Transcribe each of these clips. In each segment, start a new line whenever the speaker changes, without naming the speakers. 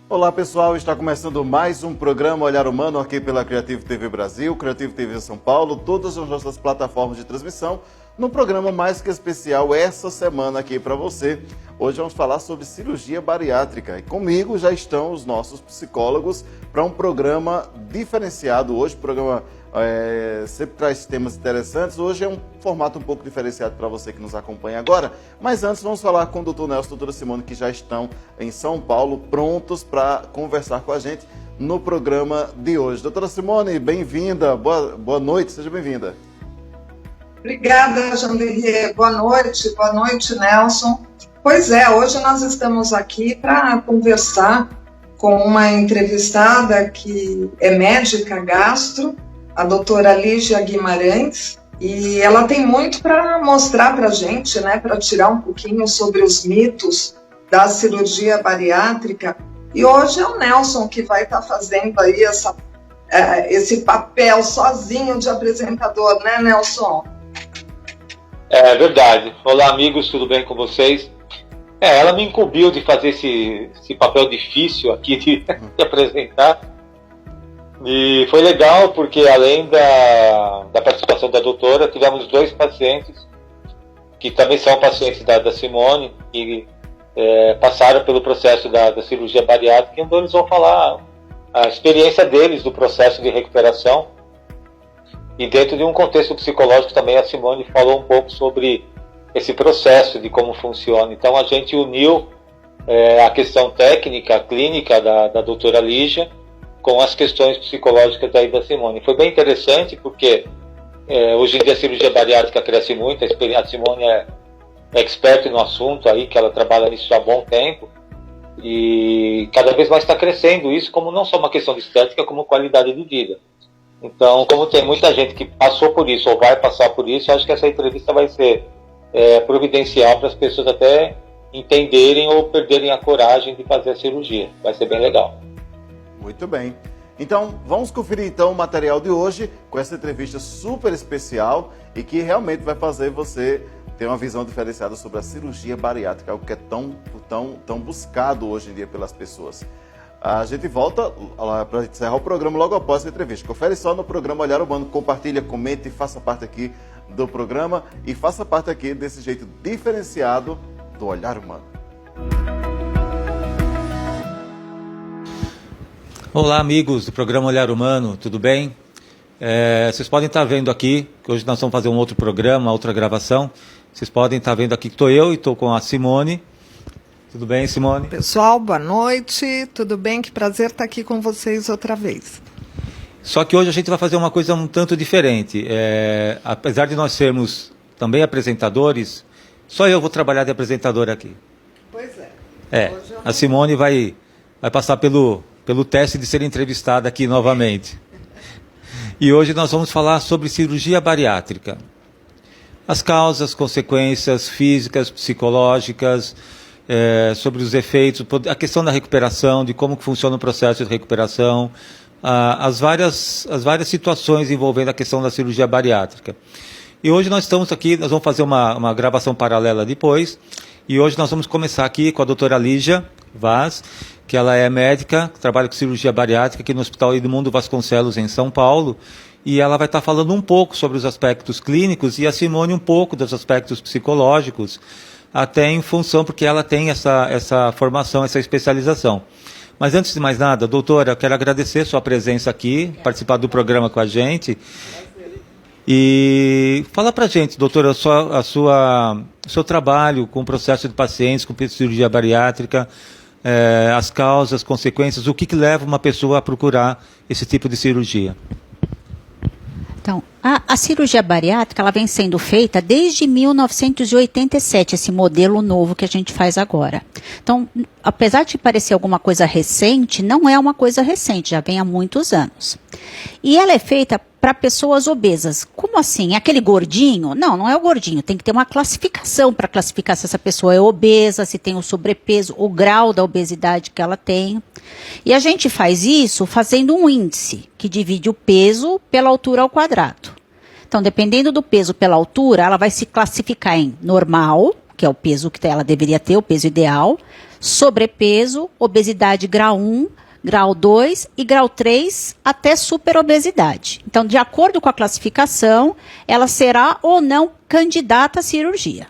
Olá pessoal, está começando mais um programa Olhar Humano aqui pela Creativo TV Brasil, Creativo TV São Paulo, todas as nossas plataformas de transmissão, no programa mais que especial essa semana aqui para você. Hoje vamos falar sobre cirurgia bariátrica e comigo já estão os nossos psicólogos para um programa diferenciado. Hoje o programa sempre traz temas interessantes. Hoje é um formato um pouco diferenciado para você que nos acompanha agora. Mas antes vamos falar com o Dr. Nelson e a doutora Simone, que já estão em São Paulo, prontos para conversar com a gente no programa de hoje. Doutora Simone, bem-vinda, boa noite, seja bem-vinda.
Obrigada, Janderrier. Boa noite, Nelson. Pois é, hoje nós estamos aqui para conversar com uma entrevistada que é médica gastro, a doutora Lígia Guimarães, e ela tem muito para mostrar para a gente, né, para tirar um pouquinho sobre os mitos da cirurgia bariátrica. E hoje é o Nelson que vai estar fazendo aí esse papel sozinho de apresentador, né, Nelson?
É verdade. Olá, amigos, tudo bem com vocês? Ela me incumbiu de fazer esse papel difícil aqui de apresentar. E foi legal porque, além da participação da doutora, tivemos 2 pacientes que também são pacientes da Simone e passaram pelo processo da cirurgia bariátrica, então eles vão falar a experiência deles do processo de recuperação. E dentro de um contexto psicológico também, a Simone falou um pouco sobre esse processo, de como funciona. Então a gente uniu a questão técnica, clínica da doutora Lígia com as questões psicológicas daí da Simone. Foi bem interessante porque hoje em dia a cirurgia bariátrica cresce muito, a Simone é experta no assunto aí, que ela trabalha nisso há bom tempo, e cada vez mais está crescendo isso como não só uma questão de estética, como qualidade de vida. Então, como tem muita gente que passou por isso ou vai passar por isso, acho que essa entrevista vai ser providencial para as pessoas até entenderem ou perderem a coragem de fazer a cirurgia. Vai ser bem legal.
Muito bem. Então, vamos conferir então o material de hoje com essa entrevista super especial e que realmente vai fazer você ter uma visão diferenciada sobre a cirurgia bariátrica, algo que é tão buscado hoje em dia pelas pessoas. A gente volta para encerrar o programa logo após essa entrevista. Confere só no programa Olhar Humano, compartilha, comente, faça parte aqui do programa e faça parte aqui desse jeito diferenciado do Olhar Humano.
Olá, amigos do programa Olhar Humano, tudo bem? Vocês podem estar vendo aqui, que hoje nós vamos fazer um outro programa, outra gravação. Vocês podem estar vendo aqui que estou eu e estou com a Simone. Tudo bem, Simone?
Pessoal, boa noite, tudo bem? Que prazer estar aqui com vocês outra vez.
Só que hoje a gente vai fazer uma coisa um tanto diferente. Apesar de nós sermos também apresentadores, só eu vou trabalhar de apresentador aqui.
Pois é.
A Simone vai passar pelo teste de ser entrevistada aqui novamente. E hoje nós vamos falar sobre cirurgia bariátrica. As causas, consequências físicas, psicológicas, sobre os efeitos, a questão da recuperação, de como funciona o processo de recuperação, as várias situações envolvendo a questão da cirurgia bariátrica. E hoje nós estamos aqui, nós vamos fazer uma gravação paralela depois, e hoje nós vamos começar aqui com a doutora Lígia Vaz, que ela é médica, trabalha com cirurgia bariátrica aqui no Hospital Edmundo Vasconcelos, em São Paulo, e ela vai estar falando um pouco sobre os aspectos clínicos e a Simone um pouco dos aspectos psicológicos, até em função, porque ela tem essa formação, essa especialização. Mas antes de mais nada, doutora, eu quero agradecer sua presença aqui, participar do programa com a gente. E fala pra gente, doutora, o seu trabalho com o processo de pacientes com cirurgia bariátrica, as causas, consequências, o que leva uma pessoa a procurar esse tipo de cirurgia?
Então, a cirurgia bariátrica ela vem sendo feita desde 1987, esse modelo novo que a gente faz agora. Então, apesar de parecer alguma coisa recente, não é uma coisa recente, já vem há muitos anos. E ela é feita para pessoas obesas. Como assim? É aquele gordinho? Não, não é o gordinho. Tem que ter uma classificação para classificar se essa pessoa é obesa, se tem o sobrepeso, o grau da obesidade que ela tem. E a gente faz isso fazendo um índice que divide o peso pela altura ao quadrado. Então, dependendo do peso pela altura, ela vai se classificar em normal, que é o peso que ela deveria ter, o peso ideal, sobrepeso, obesidade grau 1, grau 2 e grau 3 até superobesidade. Então, de acordo com a classificação, ela será ou não candidata à cirurgia.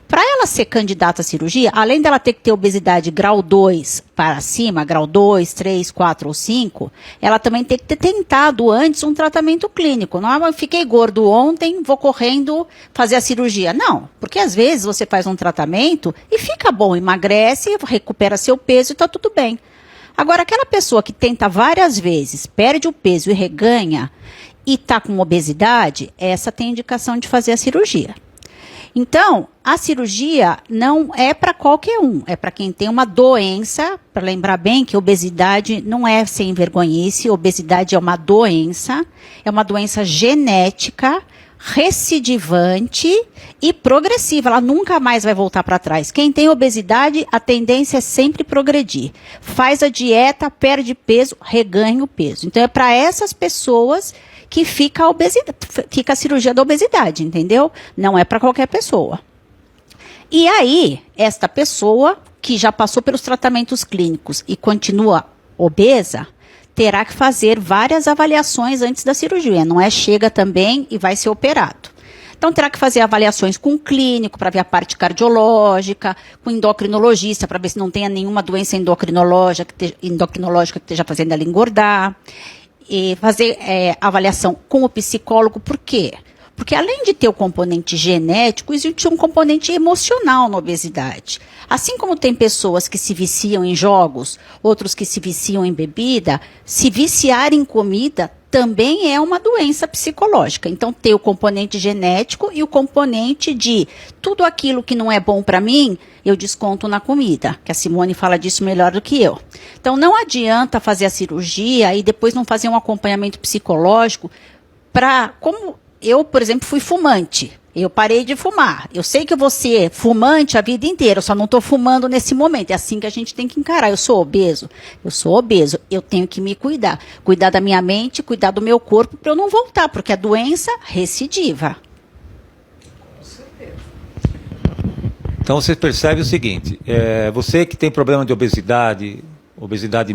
Para ela ser candidata à cirurgia, além dela ter que ter obesidade grau 2 para cima, grau 2, 3, 4 ou 5, ela também tem que ter tentado antes um tratamento clínico. Não é, eu fiquei gordo ontem, vou correndo fazer a cirurgia. Não, porque às vezes você faz um tratamento e fica bom, emagrece, recupera seu peso e está tudo bem. Agora, aquela pessoa que tenta várias vezes, perde o peso e reganha e está com obesidade, essa tem indicação de fazer a cirurgia. Então, a cirurgia não é para qualquer um, é para quem tem uma doença, para lembrar bem que obesidade não é sem vergonhice, obesidade é uma doença genética, recidivante e progressiva, ela nunca mais vai voltar para trás. Quem tem obesidade, a tendência é sempre progredir. Faz a dieta, perde peso, reganha o peso. Então, é para essas pessoas que fica a cirurgia da obesidade, entendeu? Não é para qualquer pessoa. E aí, esta pessoa que já passou pelos tratamentos clínicos e continua obesa, terá que fazer várias avaliações antes da cirurgia. Não é chega também e vai ser operado. Então, terá que fazer avaliações com o clínico para ver a parte cardiológica, com o endocrinologista para ver se não tem nenhuma doença endocrinológica que esteja fazendo ela engordar. E fazer avaliação com o psicólogo, por quê? Porque além de ter o componente genético, existe um componente emocional na obesidade. Assim como tem pessoas que se viciam em jogos, outros que se viciam em bebida, se viciar em comida também é uma doença psicológica. Então, tem o componente genético e o componente de tudo aquilo que não é bom para mim, eu desconto na comida, que a Simone fala disso melhor do que eu. Então, não adianta fazer a cirurgia e depois não fazer um acompanhamento psicológico para, como eu, por exemplo, fui fumante. Eu parei de fumar. Eu sei que eu vou ser fumante a vida inteira, eu só não estou fumando nesse momento. É assim que a gente tem que encarar. Eu sou obeso. Eu tenho que me cuidar. Cuidar da minha mente, cuidar do meu corpo para eu não voltar, porque é doença recidiva.
Então você percebe o seguinte, você que tem problema de obesidade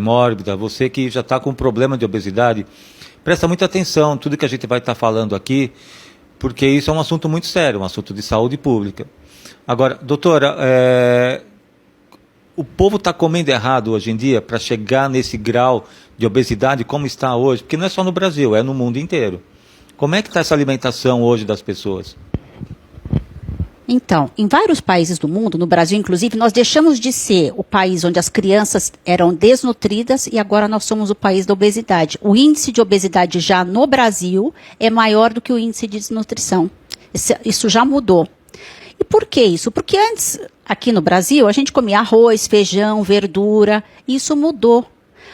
mórbida, você que já está com problema de obesidade, presta muita atenção em tudo que a gente vai estar falando aqui, porque isso é um assunto muito sério, um assunto de saúde pública. Agora, doutora, o povo está comendo errado hoje em dia para chegar nesse grau de obesidade como está hoje, porque não é só no Brasil, é no mundo inteiro. Como é que está essa alimentação hoje das pessoas?
Então, em vários países do mundo, no Brasil inclusive, nós deixamos de ser o país onde as crianças eram desnutridas e agora nós somos o país da obesidade. O índice de obesidade já no Brasil é maior do que o índice de desnutrição. Isso já mudou. E por que isso? Porque antes, aqui no Brasil, a gente comia arroz, feijão, verdura, e isso mudou.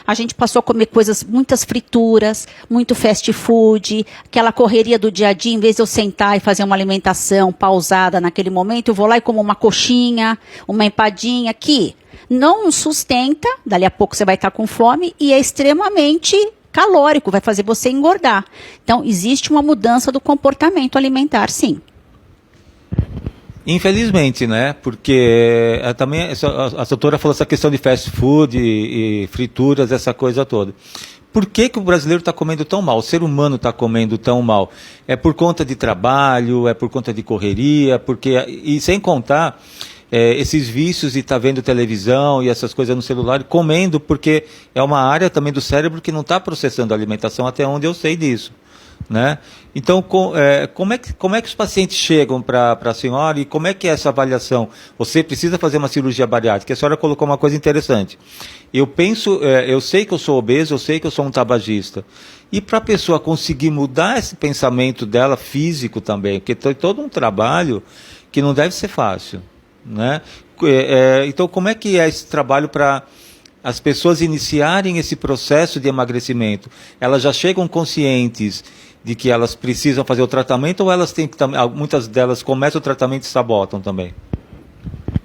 A gente passou a comer muitas frituras, muito fast food, aquela correria do dia a dia, em vez de eu sentar e fazer uma alimentação pausada naquele momento, eu vou lá e como uma coxinha, uma empadinha, que não sustenta, dali a pouco você vai estar com fome, e é extremamente calórico, vai fazer você engordar. Então, existe uma mudança do comportamento alimentar, sim.
Infelizmente, né? Porque também a doutora falou essa questão de fast food e frituras, essa coisa toda. Por que o brasileiro está comendo tão mal? O ser humano está comendo tão mal? É por conta de trabalho, é por conta de correria, e sem contar esses vícios de estar vendo televisão e essas coisas no celular, comendo, porque é uma área também do cérebro que não está processando a alimentação, até onde eu sei disso. Né? Então, como é que os pacientes chegam para a senhora e como é que é essa avaliação? Você precisa fazer uma cirurgia bariátrica. A senhora colocou uma coisa interessante. Eu sei que eu sou obeso, eu sei que eu sou um tabagista. E para a pessoa conseguir mudar esse pensamento dela físico também, porque tem todo um trabalho que não deve ser fácil. Né? Então, como é que é esse trabalho para as pessoas iniciarem esse processo de emagrecimento? Elas já chegam conscientes de que elas precisam fazer o tratamento ou elas têm que, muitas delas começam o tratamento e sabotam também?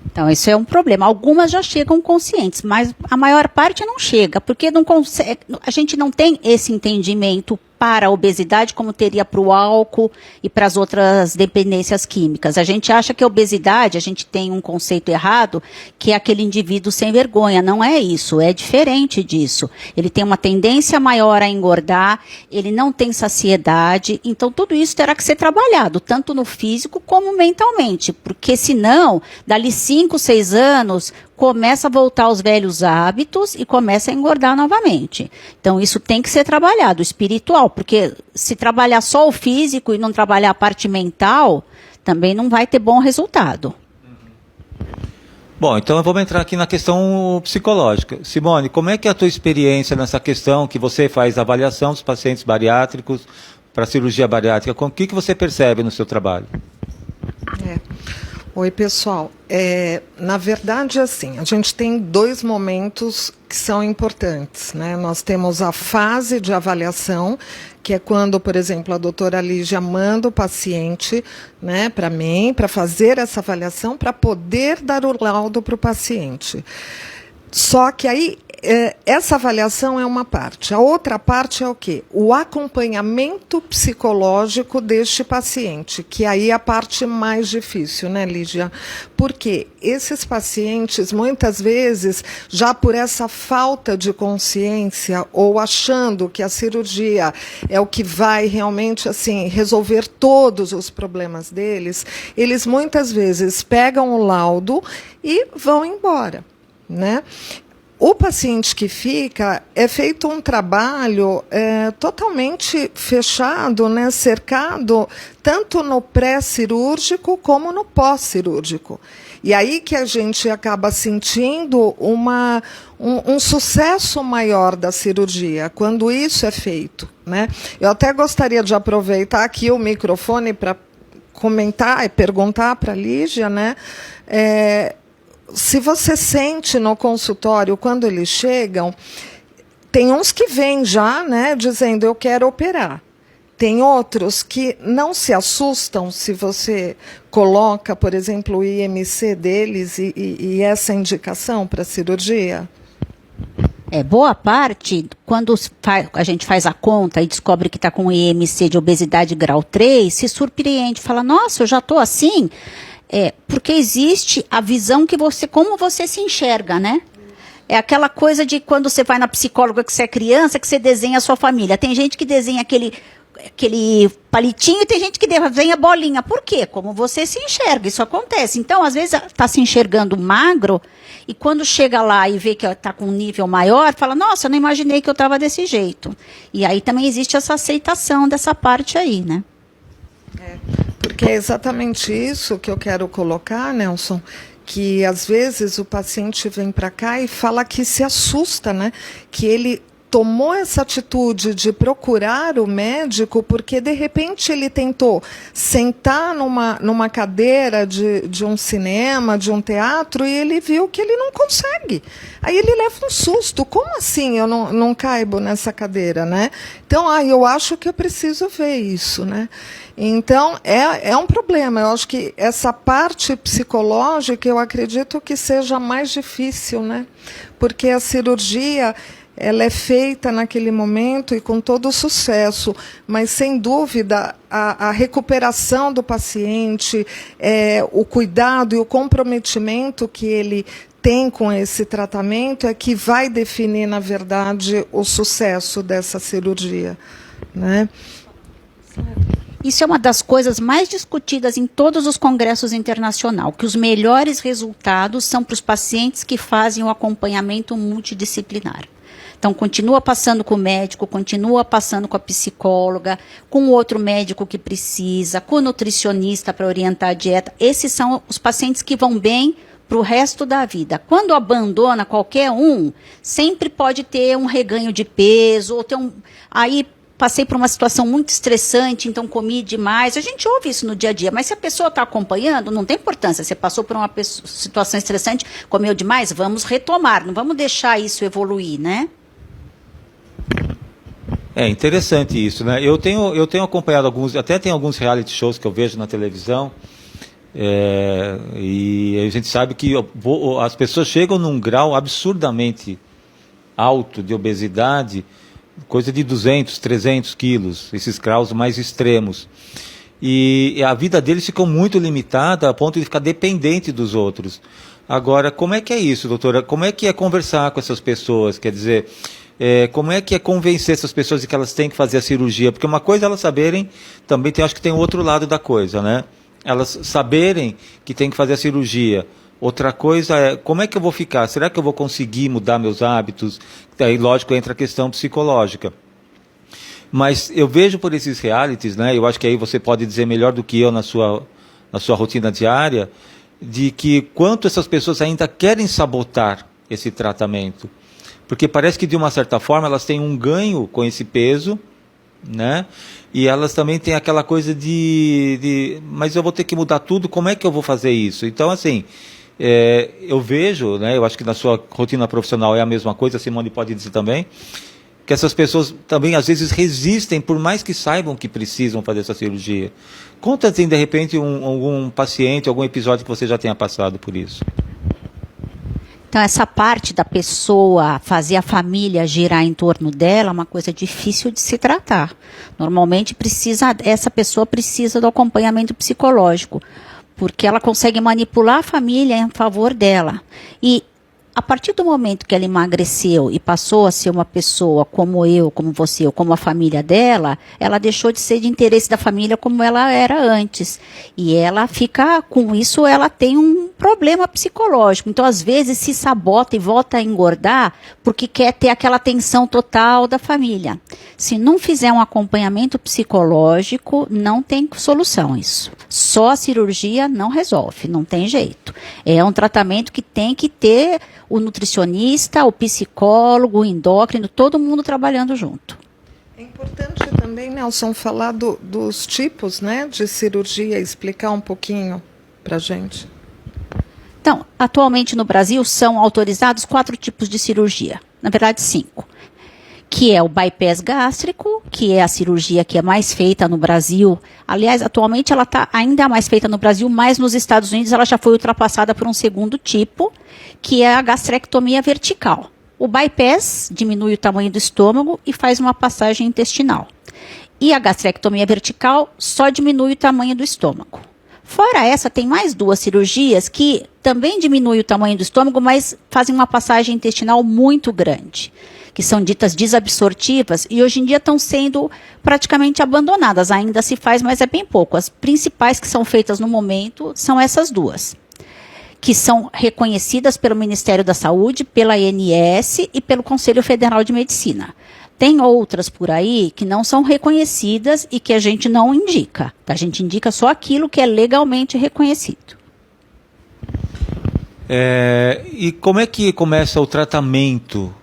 Então, isso é um problema. Algumas já chegam conscientes, mas a maior parte não chega, porque não consegue, a gente não tem esse entendimento para a obesidade como teria para o álcool e para as outras dependências químicas. A gente acha que a obesidade, a gente tem um conceito errado, que é aquele indivíduo sem vergonha. Não é isso, é diferente disso. Ele tem uma tendência maior a engordar, ele não tem saciedade, então tudo isso terá que ser trabalhado, tanto no físico como mentalmente, porque senão, dali 5, 6 anos, começa a voltar aos velhos hábitos e começa a engordar novamente. Então, isso tem que ser trabalhado, espiritual, porque se trabalhar só o físico e não trabalhar a parte mental, também não vai ter bom resultado.
Bom, então vamos entrar aqui na questão psicológica. Simone, como é que é a tua experiência nessa questão que você faz avaliação dos pacientes bariátricos para cirurgia bariátrica? O que você percebe no seu trabalho?
Oi, pessoal. Na verdade, assim, a gente tem 2 momentos que são importantes, né? Nós temos a fase de avaliação, que é quando, por exemplo, a doutora Lígia manda o paciente, né, para mim, para fazer essa avaliação, para poder dar o laudo para o paciente. Só que aí, essa avaliação é uma parte. A outra parte é o quê? O acompanhamento psicológico deste paciente, que aí é a parte mais difícil, né, Lígia? Porque esses pacientes, muitas vezes, já por essa falta de consciência, ou achando que a cirurgia é o que vai realmente, assim, resolver todos os problemas deles, eles muitas vezes pegam o laudo e vão embora, né? O paciente que fica, é feito um trabalho totalmente fechado, né, cercado, tanto no pré-cirúrgico como no pós-cirúrgico. E aí que a gente acaba sentindo um sucesso maior da cirurgia, quando isso é feito, né? Eu até gostaria de aproveitar aqui o microfone para comentar e perguntar para a Lígia, né? Se você sente no consultório, quando eles chegam, tem uns que vêm já, né, dizendo, eu quero operar. Tem outros que não se assustam se você coloca, por exemplo, o IMC deles e essa indicação para cirurgia?
Boa parte, quando a gente faz a conta e descobre que está com IMC de obesidade grau 3, se surpreende, fala, nossa, eu já estou assim... porque existe a visão como você se enxerga, né? É aquela coisa de quando você vai na psicóloga que você é criança, que você desenha a sua família. Tem gente que desenha aquele palitinho e tem gente que desenha bolinha. Por quê? Como você se enxerga, isso acontece. Então, às vezes, está se enxergando magro e quando chega lá e vê que está com um nível maior, fala, nossa, eu não imaginei que eu estava desse jeito. E aí também existe essa aceitação dessa parte aí, né?
Porque é exatamente isso que eu quero colocar, Nelson, que às vezes o paciente vem para cá e fala que se assusta, né? Que ele tomou essa atitude de procurar o médico porque, de repente, ele tentou sentar numa cadeira de um cinema, de um teatro, e ele viu que ele não consegue. Aí ele leva um susto. Como assim eu não caibo nessa cadeira, né? Então, eu acho que eu preciso ver isso, né? Então, é um problema. Eu acho que essa parte psicológica, eu acredito que seja mais difícil, né? Porque a cirurgia... ela é feita naquele momento e com todo o sucesso, mas, sem dúvida, a recuperação do paciente, o cuidado e o comprometimento que ele tem com esse tratamento é que vai definir, na verdade, o sucesso dessa cirurgia, né?
Isso é uma das coisas mais discutidas em todos os congressos internacionais, que os melhores resultados são para os pacientes que fazem o acompanhamento multidisciplinar. Então, continua passando com o médico, continua passando com a psicóloga, com o outro médico que precisa, com o nutricionista para orientar a dieta. Esses são os pacientes que vão bem para o resto da vida. Quando abandona qualquer um, sempre pode ter um reganho de peso, ou ter aí passei por uma situação muito estressante, então comi demais. A gente ouve isso no dia a dia, mas se a pessoa está acompanhando, não tem importância. Você passou por uma situação estressante, comeu demais, vamos retomar, não vamos deixar isso evoluir, né?
É interessante isso, né? Eu tenho acompanhado até tem alguns reality shows que eu vejo na televisão, e a gente sabe que as pessoas chegam num grau absurdamente alto de obesidade, coisa de 200, 300 quilos, esses graus mais extremos. E a vida deles ficou muito limitada a ponto de ficar dependente dos outros. Agora, como é que é isso, doutora? Como é que é conversar com essas pessoas? Quer dizer, como é que é convencer essas pessoas de que elas têm que fazer a cirurgia? Porque uma coisa é elas saberem, também acho que tem o outro lado da coisa, né? Elas saberem que tem que fazer a cirurgia. Outra coisa é, como é que eu vou ficar? Será que eu vou conseguir mudar meus hábitos? Aí, lógico, entra a questão psicológica. Mas eu vejo por esses realities, né? Eu acho que aí você pode dizer melhor do que eu na sua rotina diária, de que quanto essas pessoas ainda querem sabotar esse tratamento. Porque parece que, de uma certa forma, elas têm um ganho com esse peso, né? E elas também têm aquela coisa mas eu vou ter que mudar tudo, como é que eu vou fazer isso? Então, assim, eu vejo, né? Eu acho que na sua rotina profissional é a mesma coisa, a Simone pode dizer também, que essas pessoas também, às vezes, resistem, por mais que saibam que precisam fazer essa cirurgia. Conta, assim, de repente, algum paciente, algum episódio que você já tenha passado por isso.
Então, essa parte da pessoa fazer a família girar em torno dela é uma coisa difícil de se tratar. Normalmente, essa pessoa precisa do acompanhamento psicológico, porque ela consegue manipular a família em favor dela. E a partir do momento que ela emagreceu e passou a ser uma pessoa como eu, como você, ou como a família dela, ela deixou de ser de interesse da família como ela era antes. E ela fica, com isso, ela tem um problema psicológico. Então, às vezes, se sabota e volta a engordar porque quer ter aquela atenção total da família. Se não fizer um acompanhamento psicológico, não tem solução isso. Só a cirurgia não resolve, não tem jeito. É um tratamento que tem que ter o nutricionista, o psicólogo, o endócrino, todo mundo trabalhando junto.
É importante também, Nelson, falar dos tipos, né, de cirurgia, explicar um pouquinho para a gente.
Então, atualmente no Brasil são autorizados 4 tipos de cirurgia, na verdade 5. Que é o bypass gástrico, que é a cirurgia que é mais feita no Brasil. Aliás, atualmente ela está ainda mais feita no Brasil, mas nos Estados Unidos ela já foi ultrapassada por um segundo tipo, que é a gastrectomia vertical. O bypass diminui o tamanho do estômago e faz uma passagem intestinal. E a gastrectomia vertical só diminui o tamanho do estômago. Fora essa, tem mais 2 cirurgias que também diminuem o tamanho do estômago, mas fazem uma passagem intestinal muito grande, que são ditas desabsortivas e hoje em dia estão sendo praticamente abandonadas. Ainda se faz, mas é bem pouco. As principais que são feitas no momento são essas 2, que são reconhecidas pelo Ministério da Saúde, pela ANS e pelo Conselho Federal de Medicina. Tem outras por aí que não são reconhecidas e que a gente não indica. A gente indica só aquilo que é legalmente reconhecido.
E como é que começa o tratamento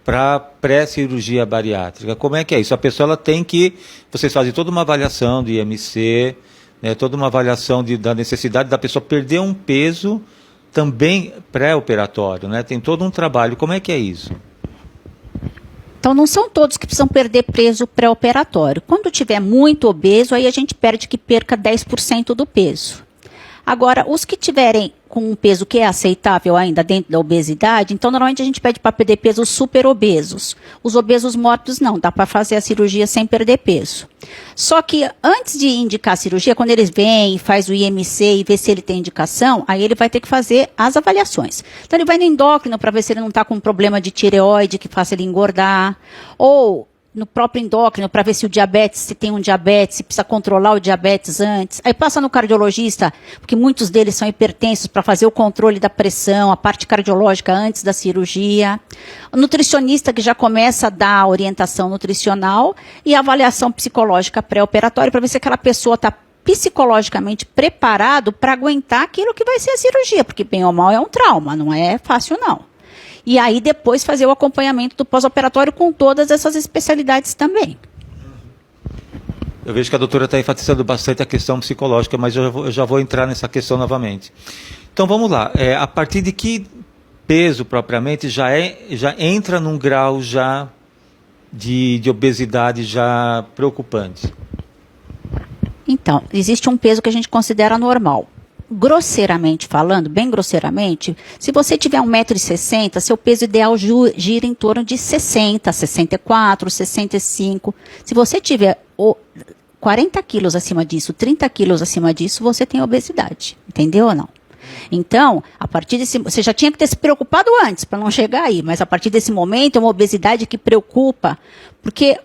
para pré-cirurgia bariátrica? Como é que é isso? A pessoa ela tem que... Vocês fazem toda uma avaliação do IMC, né, toda uma avaliação da necessidade da pessoa perder um peso também pré-operatório, né? Tem todo um trabalho. Como é que é isso?
Então, não são todos que precisam perder peso pré-operatório. Quando tiver muito obeso, aí a gente pede que perca 10% do peso. Agora, os que tiverem com um peso que é aceitável ainda dentro da obesidade, então normalmente a gente pede para perder peso super obesos. Os obesos mórbidos não, dá para fazer a cirurgia sem perder peso. Só que antes de indicar a cirurgia, quando eles vêm e faz o IMC e vê se ele tem indicação, aí ele vai ter que fazer as avaliações. Então ele vai no endócrino para ver se ele não está com um problema de tireoide que faça ele engordar, ou no próprio endócrino, para ver se se tem um diabetes, se precisa controlar o diabetes antes. Aí passa no cardiologista, porque muitos deles são hipertensos, para fazer o controle da pressão, a parte cardiológica antes da cirurgia. O nutricionista que já começa a dar a orientação nutricional e a avaliação psicológica pré-operatória, para ver se aquela pessoa está psicologicamente preparado para aguentar aquilo que vai ser a cirurgia, porque bem ou mal é um trauma, não é fácil não. E aí depois fazer o acompanhamento do pós-operatório com todas essas especialidades também.
Eu vejo que a doutora está enfatizando bastante a questão psicológica, mas eu já vou entrar nessa questão novamente. Então vamos lá, a partir de que peso propriamente já entra num grau já de obesidade já preocupante?
Então, existe um peso que a gente considera normal. grosseiramente falando, bem grosseiramente, se você tiver 1,60 m, seu peso ideal gira em torno de 60, 64, 65. Se você tiver 40 quilos acima disso, 30 quilos acima disso, você tem obesidade. Entendeu ou não? Então, a partir desse, você já tinha que ter se preocupado antes para não chegar aí, mas a partir desse momento é uma obesidade que preocupa. Por que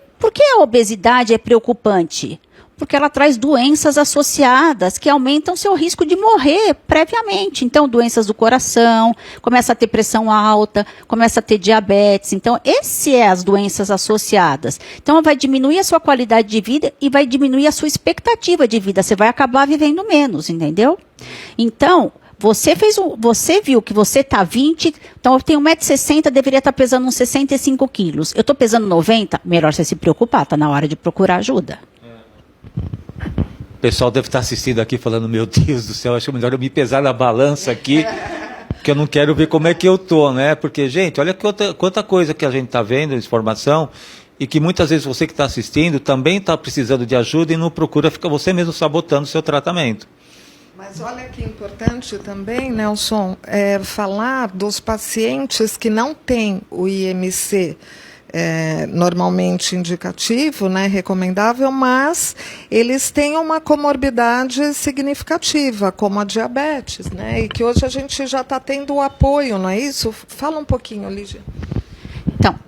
a obesidade é preocupante? Porque ela traz doenças associadas que aumentam seu risco de morrer previamente. Então, doenças do coração, começa a ter pressão alta, começa a ter diabetes. Então, essas são as doenças associadas. Então, vai diminuir a sua qualidade de vida e vai diminuir a sua expectativa de vida. Você vai acabar vivendo menos, entendeu? Então, você viu que você está 20, então eu tenho 1,60 m, deveria estar pesando uns 65 quilos. Eu estou pesando 90, melhor você se preocupar, está na hora de procurar ajuda.
O pessoal deve estar assistindo aqui falando, meu Deus do céu, acho melhor eu me pesar na balança aqui, porque eu não quero ver como é que eu estou, né? Porque, gente, olha quanta coisa que a gente está vendo, informação, e que muitas vezes você que está assistindo também está precisando de ajuda e não procura, fica você mesmo sabotando o seu tratamento.
Mas olha que importante também, Nelson, falar dos pacientes que não têm o IMC normalmente indicativo, né, recomendável, mas eles têm uma comorbidade significativa, como a diabetes, né, e que hoje a gente já está tendo o apoio, não é isso? Fala um pouquinho, Lígia.
Então,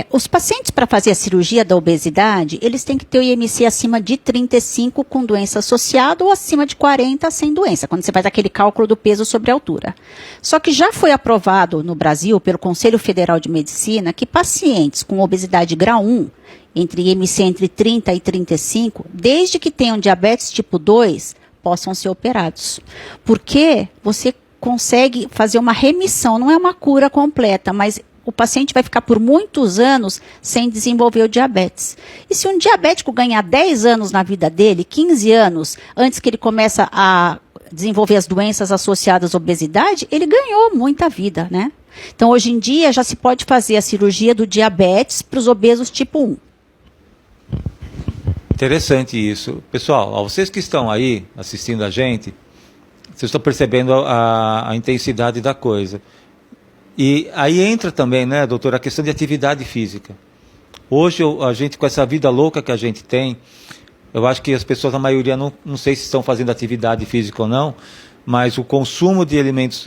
os pacientes para fazer a cirurgia da obesidade, eles têm que ter o IMC acima de 35 com doença associada ou acima de 40 sem doença, quando você faz aquele cálculo do peso sobre a altura. Só que já foi aprovado no Brasil, pelo Conselho Federal de Medicina, que pacientes com obesidade grau 1, entre IMC entre 30 e 35, desde que tenham diabetes tipo 2, possam ser operados. Porque você consegue fazer uma remissão, não é uma cura completa, mas o paciente vai ficar por muitos anos sem desenvolver o diabetes. E se um diabético ganhar 10 anos na vida dele, 15 anos, antes que ele comece a desenvolver as doenças associadas à obesidade, ele ganhou muita vida, né? Então, hoje em dia, já se pode fazer a cirurgia do diabetes para os obesos tipo 1.
Interessante isso. Pessoal, vocês que estão aí assistindo a gente, vocês estão percebendo a intensidade da coisa. E aí entra também, né, doutora, a questão de atividade física. Hoje, a gente, com essa vida louca que a gente tem, eu acho que as pessoas, a maioria, não sei se estão fazendo atividade física ou não, mas o consumo de alimentos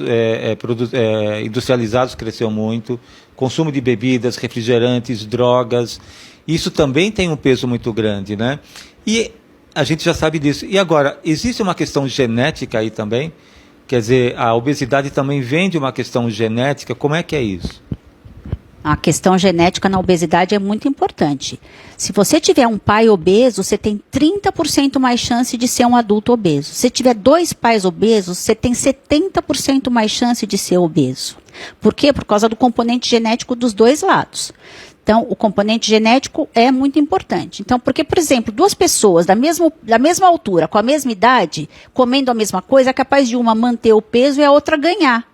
industrializados cresceu muito, consumo de bebidas, refrigerantes, drogas, isso também tem um peso muito grande, né? E a gente já sabe disso. E agora, existe uma questão genética aí também? Quer dizer, a obesidade também vem de uma questão genética. Como é que é isso?
A questão genética na obesidade é muito importante. Se você tiver um pai obeso, você tem 30% mais chance de ser um adulto obeso. Se tiver 2 pais obesos, você tem 70% mais chance de ser obeso. Por quê? Por causa do componente genético dos dois lados. Então, o componente genético é muito importante. Então, porque, por exemplo, 2 pessoas da mesma altura, com a mesma idade, comendo a mesma coisa, é capaz de uma manter o peso e a outra ganhar.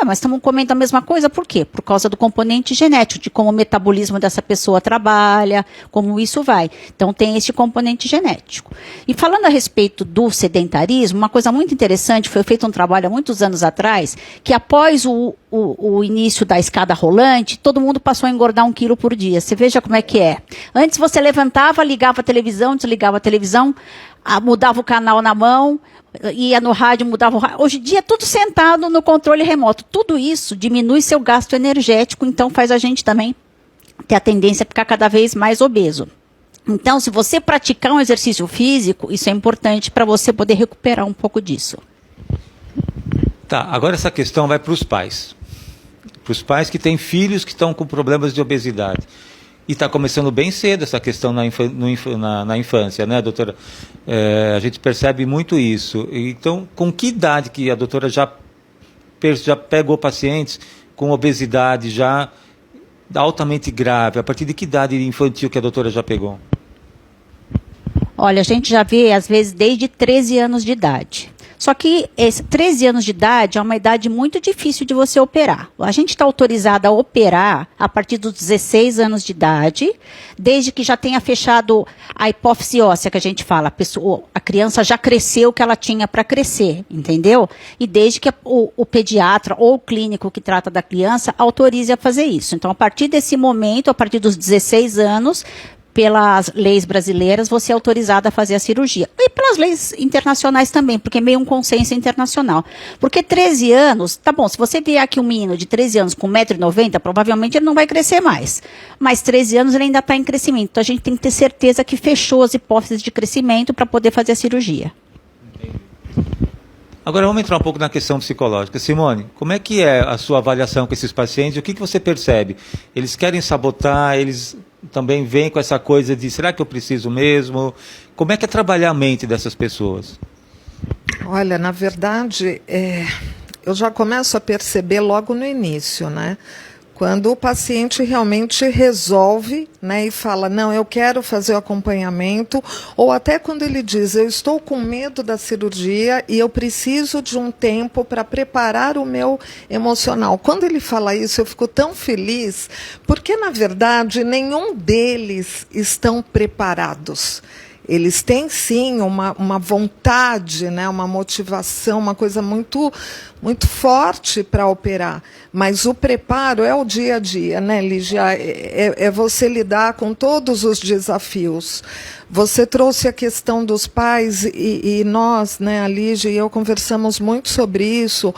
Mas estamos comendo a mesma coisa, por quê? Por causa do componente genético, de como o metabolismo dessa pessoa trabalha, como isso vai. Então, tem esse componente genético. E falando a respeito do sedentarismo, uma coisa muito interessante, foi feito um trabalho há muitos anos atrás, que após o início da escada rolante, todo mundo passou a engordar 1 quilo por dia. Você veja como é que é. Antes você levantava, ligava a televisão, desligava a televisão, mudava o canal na mão, ia no rádio, mudava o rádio. Hoje em dia, tudo sentado no controle remoto. Tudo isso diminui seu gasto energético, então faz a gente também ter a tendência a ficar cada vez mais obeso. Então, se você praticar um exercício físico, isso é importante para você poder recuperar um pouco disso.
Tá, agora essa questão vai para os pais. Para os pais que têm filhos que estão com problemas de obesidade. E está começando bem cedo essa questão na infância, né, doutora? A gente percebe muito isso. Então, com que idade que a doutora já pegou pacientes com obesidade já altamente grave? A partir de que idade infantil que a doutora já pegou?
Olha, a gente já vê, às vezes, desde 13 anos de idade. Só que 13 anos de idade é uma idade muito difícil de você operar. A gente está autorizada a operar a partir dos 16 anos de idade, desde que já tenha fechado a hipófise óssea, que a gente fala, a criança já cresceu o que ela tinha para crescer, entendeu? E desde que o pediatra ou o clínico que trata da criança autorize a fazer isso. Então, a partir desse momento, a partir dos 16 anos, pelas leis brasileiras, você é autorizado a fazer a cirurgia. E pelas leis internacionais também, porque é meio um consenso internacional. Porque 13 anos, tá bom, se você vier aqui um menino de 13 anos com 1,90 m, provavelmente ele não vai crescer mais. Mas 13 anos ele ainda está em crescimento. Então a gente tem que ter certeza que fechou as hipóteses de crescimento para poder fazer a cirurgia.
Agora vamos entrar um pouco na questão psicológica. Simone, como é que é a sua avaliação com esses pacientes? O que você percebe? Eles querem sabotar, eles também vêm com essa coisa de, será que eu preciso mesmo? Como é que é trabalhar a mente dessas pessoas?
Olha, na verdade, eu já começo a perceber logo no início, né? Quando o paciente realmente resolve, né, e fala, não, eu quero fazer o acompanhamento, ou até quando ele diz, eu estou com medo da cirurgia e eu preciso de um tempo para preparar o meu emocional. Quando ele fala isso, eu fico tão feliz, porque, na verdade, nenhum deles estão preparados. Eles têm, sim, uma vontade, né, uma motivação, uma coisa muito, muito forte para operar. Mas o preparo é o dia a dia, né, Lígia? É você lidar com todos os desafios. Você trouxe a questão dos pais e nós, né, a Lígia e eu, conversamos muito sobre isso,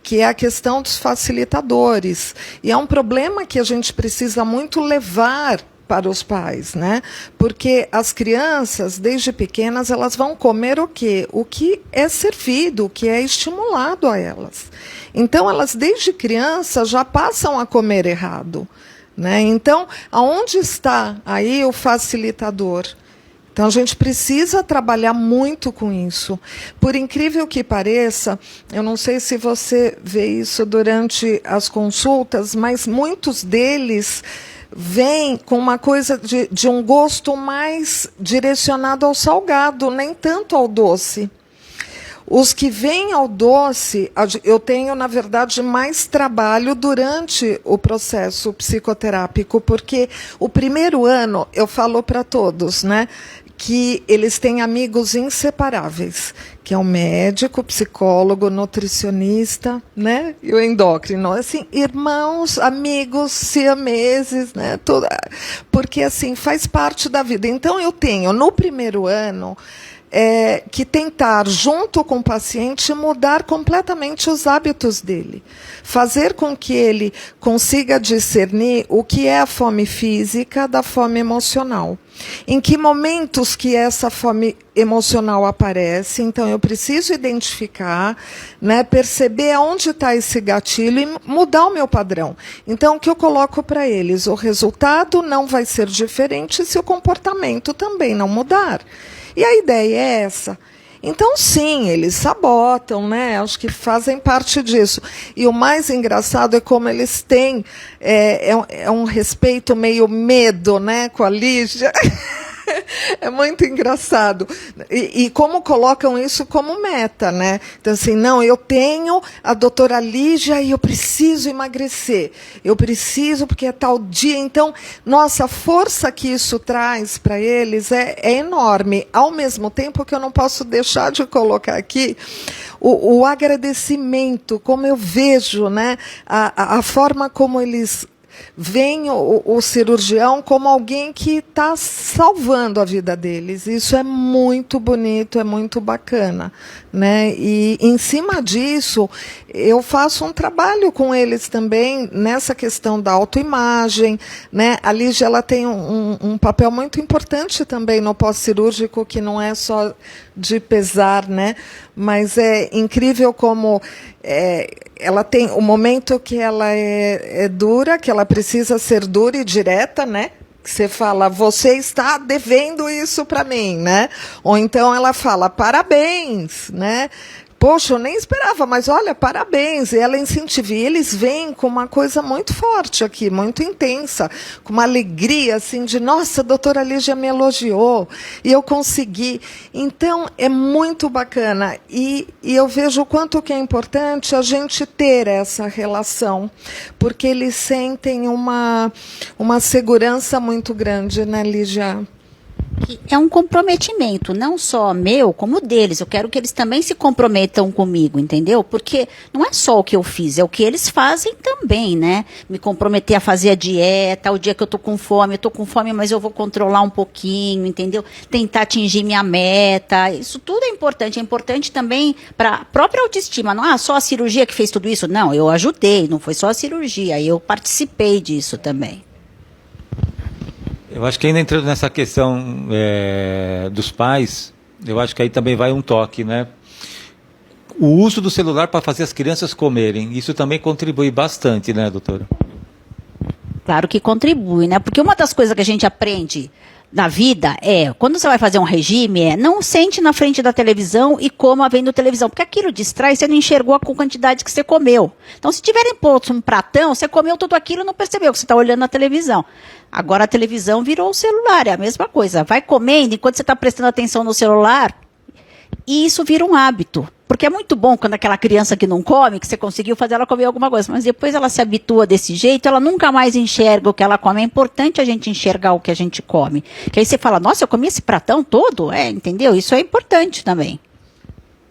que é a questão dos facilitadores. E é um problema que a gente precisa muito levar para os pais, né? Porque as crianças, desde pequenas, elas vão comer o quê? O que é servido, o que é estimulado a elas. Então, elas, desde criança, já passam a comer errado, né? Então, aonde está aí o facilitador? Então, a gente precisa trabalhar muito com isso. Por incrível que pareça, eu não sei se você vê isso durante as consultas, mas muitos deles vem com uma coisa de um gosto mais direcionado ao salgado, nem tanto ao doce. Os que vêm ao doce, eu tenho, na verdade, mais trabalho durante o processo psicoterápico, porque o primeiro ano, eu falo para todos, né, que eles têm amigos inseparáveis, que é o médico, psicólogo, nutricionista, né, e o endócrino, assim, irmãos, amigos, siameses, né, tudo, porque assim faz parte da vida. Então eu tenho no primeiro ano que tentar, junto com o paciente, mudar completamente os hábitos dele. Fazer com que ele consiga discernir o que é a fome física da fome emocional. Em que momentos que essa fome emocional aparece, então eu preciso identificar, né, perceber onde está esse gatilho e mudar o meu padrão. Então, o que eu coloco para eles? O resultado não vai ser diferente se o comportamento também não mudar. E a ideia é essa. Então, sim, eles sabotam, né? Acho que fazem parte disso. E o mais engraçado é como eles têm um respeito meio medo, né, com a Lígia. É muito engraçado. E como colocam isso como meta, né? Então, assim, não, eu tenho a doutora Lígia e eu preciso emagrecer. Eu preciso porque é tal dia. Então, nossa, a força que isso traz para eles é enorme. Ao mesmo tempo que eu não posso deixar de colocar aqui o agradecimento, como eu vejo, né? A forma como eles vem o cirurgião como alguém que está salvando a vida deles. Isso é muito bonito, é muito bacana, né? E em cima disso, eu faço um trabalho com eles também nessa questão da autoimagem, né? A Lígia, ela tem um papel muito importante também no pós-cirúrgico, que não é só de pesar, né? Mas é incrível como ela tem o momento que ela é dura, que ela precisa ser dura e direta, né? Você fala, você está devendo isso para mim, né? Ou então ela fala, parabéns, né? Poxa, eu nem esperava, mas olha, parabéns. E ela incentiva. E eles vêm com uma coisa muito forte aqui, muito intensa, com uma alegria, assim, de, nossa, a doutora Lígia me elogiou, e eu consegui. Então, é muito bacana. E eu vejo o quanto que é importante a gente ter essa relação, porque eles sentem uma segurança muito grande, né, Lígia?
É um comprometimento, não só meu, como deles. Eu quero que eles também se comprometam comigo, entendeu? Porque não é só o que eu fiz, é o que eles fazem também, né? Me comprometer a fazer a dieta, o dia que eu tô com fome, mas eu vou controlar um pouquinho, entendeu? Tentar atingir minha meta, isso tudo é importante também para a própria autoestima. Não é só a cirurgia que fez tudo isso, não, eu ajudei, não foi só a cirurgia, eu participei disso também.
Eu acho que ainda entrando nessa questão dos pais, eu acho que aí também vai um toque, né? O uso do celular para fazer as crianças comerem, isso também contribui bastante, né, doutora?
Claro que contribui, né? Porque uma das coisas que a gente aprende na vida quando você vai fazer um regime, não sente na frente da televisão e coma vendo televisão, porque aquilo distrai, você não enxergou a quantidade que você comeu. Então, se tiverem posto um pratão, você comeu tudo aquilo e não percebeu que você está olhando na televisão. Agora a televisão virou o celular, é a mesma coisa. Vai comendo enquanto você está prestando atenção no celular, e isso vira um hábito. Porque é muito bom quando aquela criança que não come, que você conseguiu fazer ela comer alguma coisa, mas depois ela se habitua desse jeito, ela nunca mais enxerga o que ela come. É importante a gente enxergar o que a gente come. Que aí você fala, nossa, eu comi esse pratão todo? Entendeu? Isso é importante também.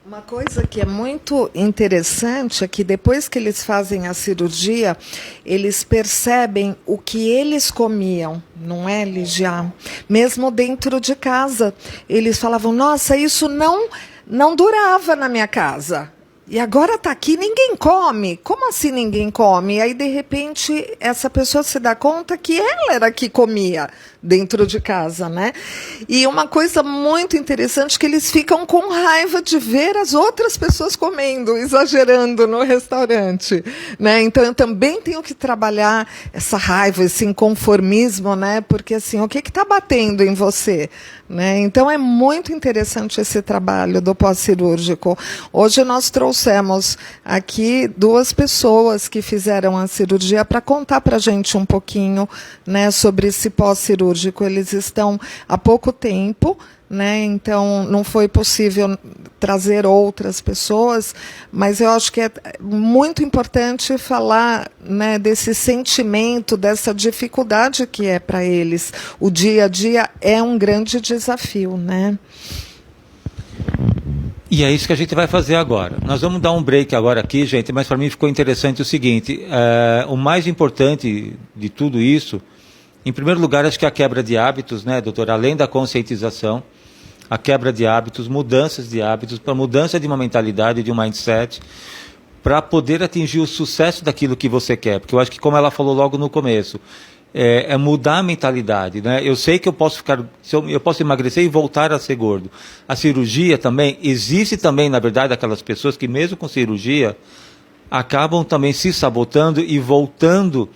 Uma coisa que é muito interessante é que depois que eles fazem a cirurgia, eles percebem o que eles comiam, não é, Lígia? Mesmo dentro de casa. Eles falavam, nossa, isso não durava na minha casa. E agora está aqui, ninguém come. Como assim ninguém come? E aí, de repente, essa pessoa se dá conta que ela era que comia dentro de casa, né? E uma coisa muito interessante é que eles ficam com raiva de ver as outras pessoas comendo, exagerando no restaurante, né? Então, eu também tenho que trabalhar essa raiva, esse inconformismo, né? Porque, assim, o que está batendo em você? Né? Então, é muito interessante esse trabalho do pós-cirúrgico. Hoje nós trouxemos aqui 2 pessoas que fizeram a cirurgia para contar para a gente um pouquinho, né, sobre esse pós-cirúrgico. Eles estão há pouco tempo, né? Então não foi possível trazer outras pessoas, mas eu acho que é muito importante falar, né, desse sentimento, dessa dificuldade que é para eles. O dia a dia é um grande desafio, né?
E é isso que a gente vai fazer agora. Nós vamos dar um break agora aqui, gente, mas para mim ficou interessante o seguinte, o mais importante de tudo isso, em primeiro lugar, acho que é a quebra de hábitos, né, doutora? Além da conscientização, a quebra de hábitos, mudanças de hábitos, para mudança de uma mentalidade, de um mindset, para poder atingir o sucesso daquilo que você quer. Porque eu acho que, como ela falou logo no começo, é mudar a mentalidade, né? Eu sei que eu posso emagrecer e voltar a ser gordo. A cirurgia também, existe também, na verdade, aquelas pessoas que mesmo com cirurgia, acabam também se sabotando e voltando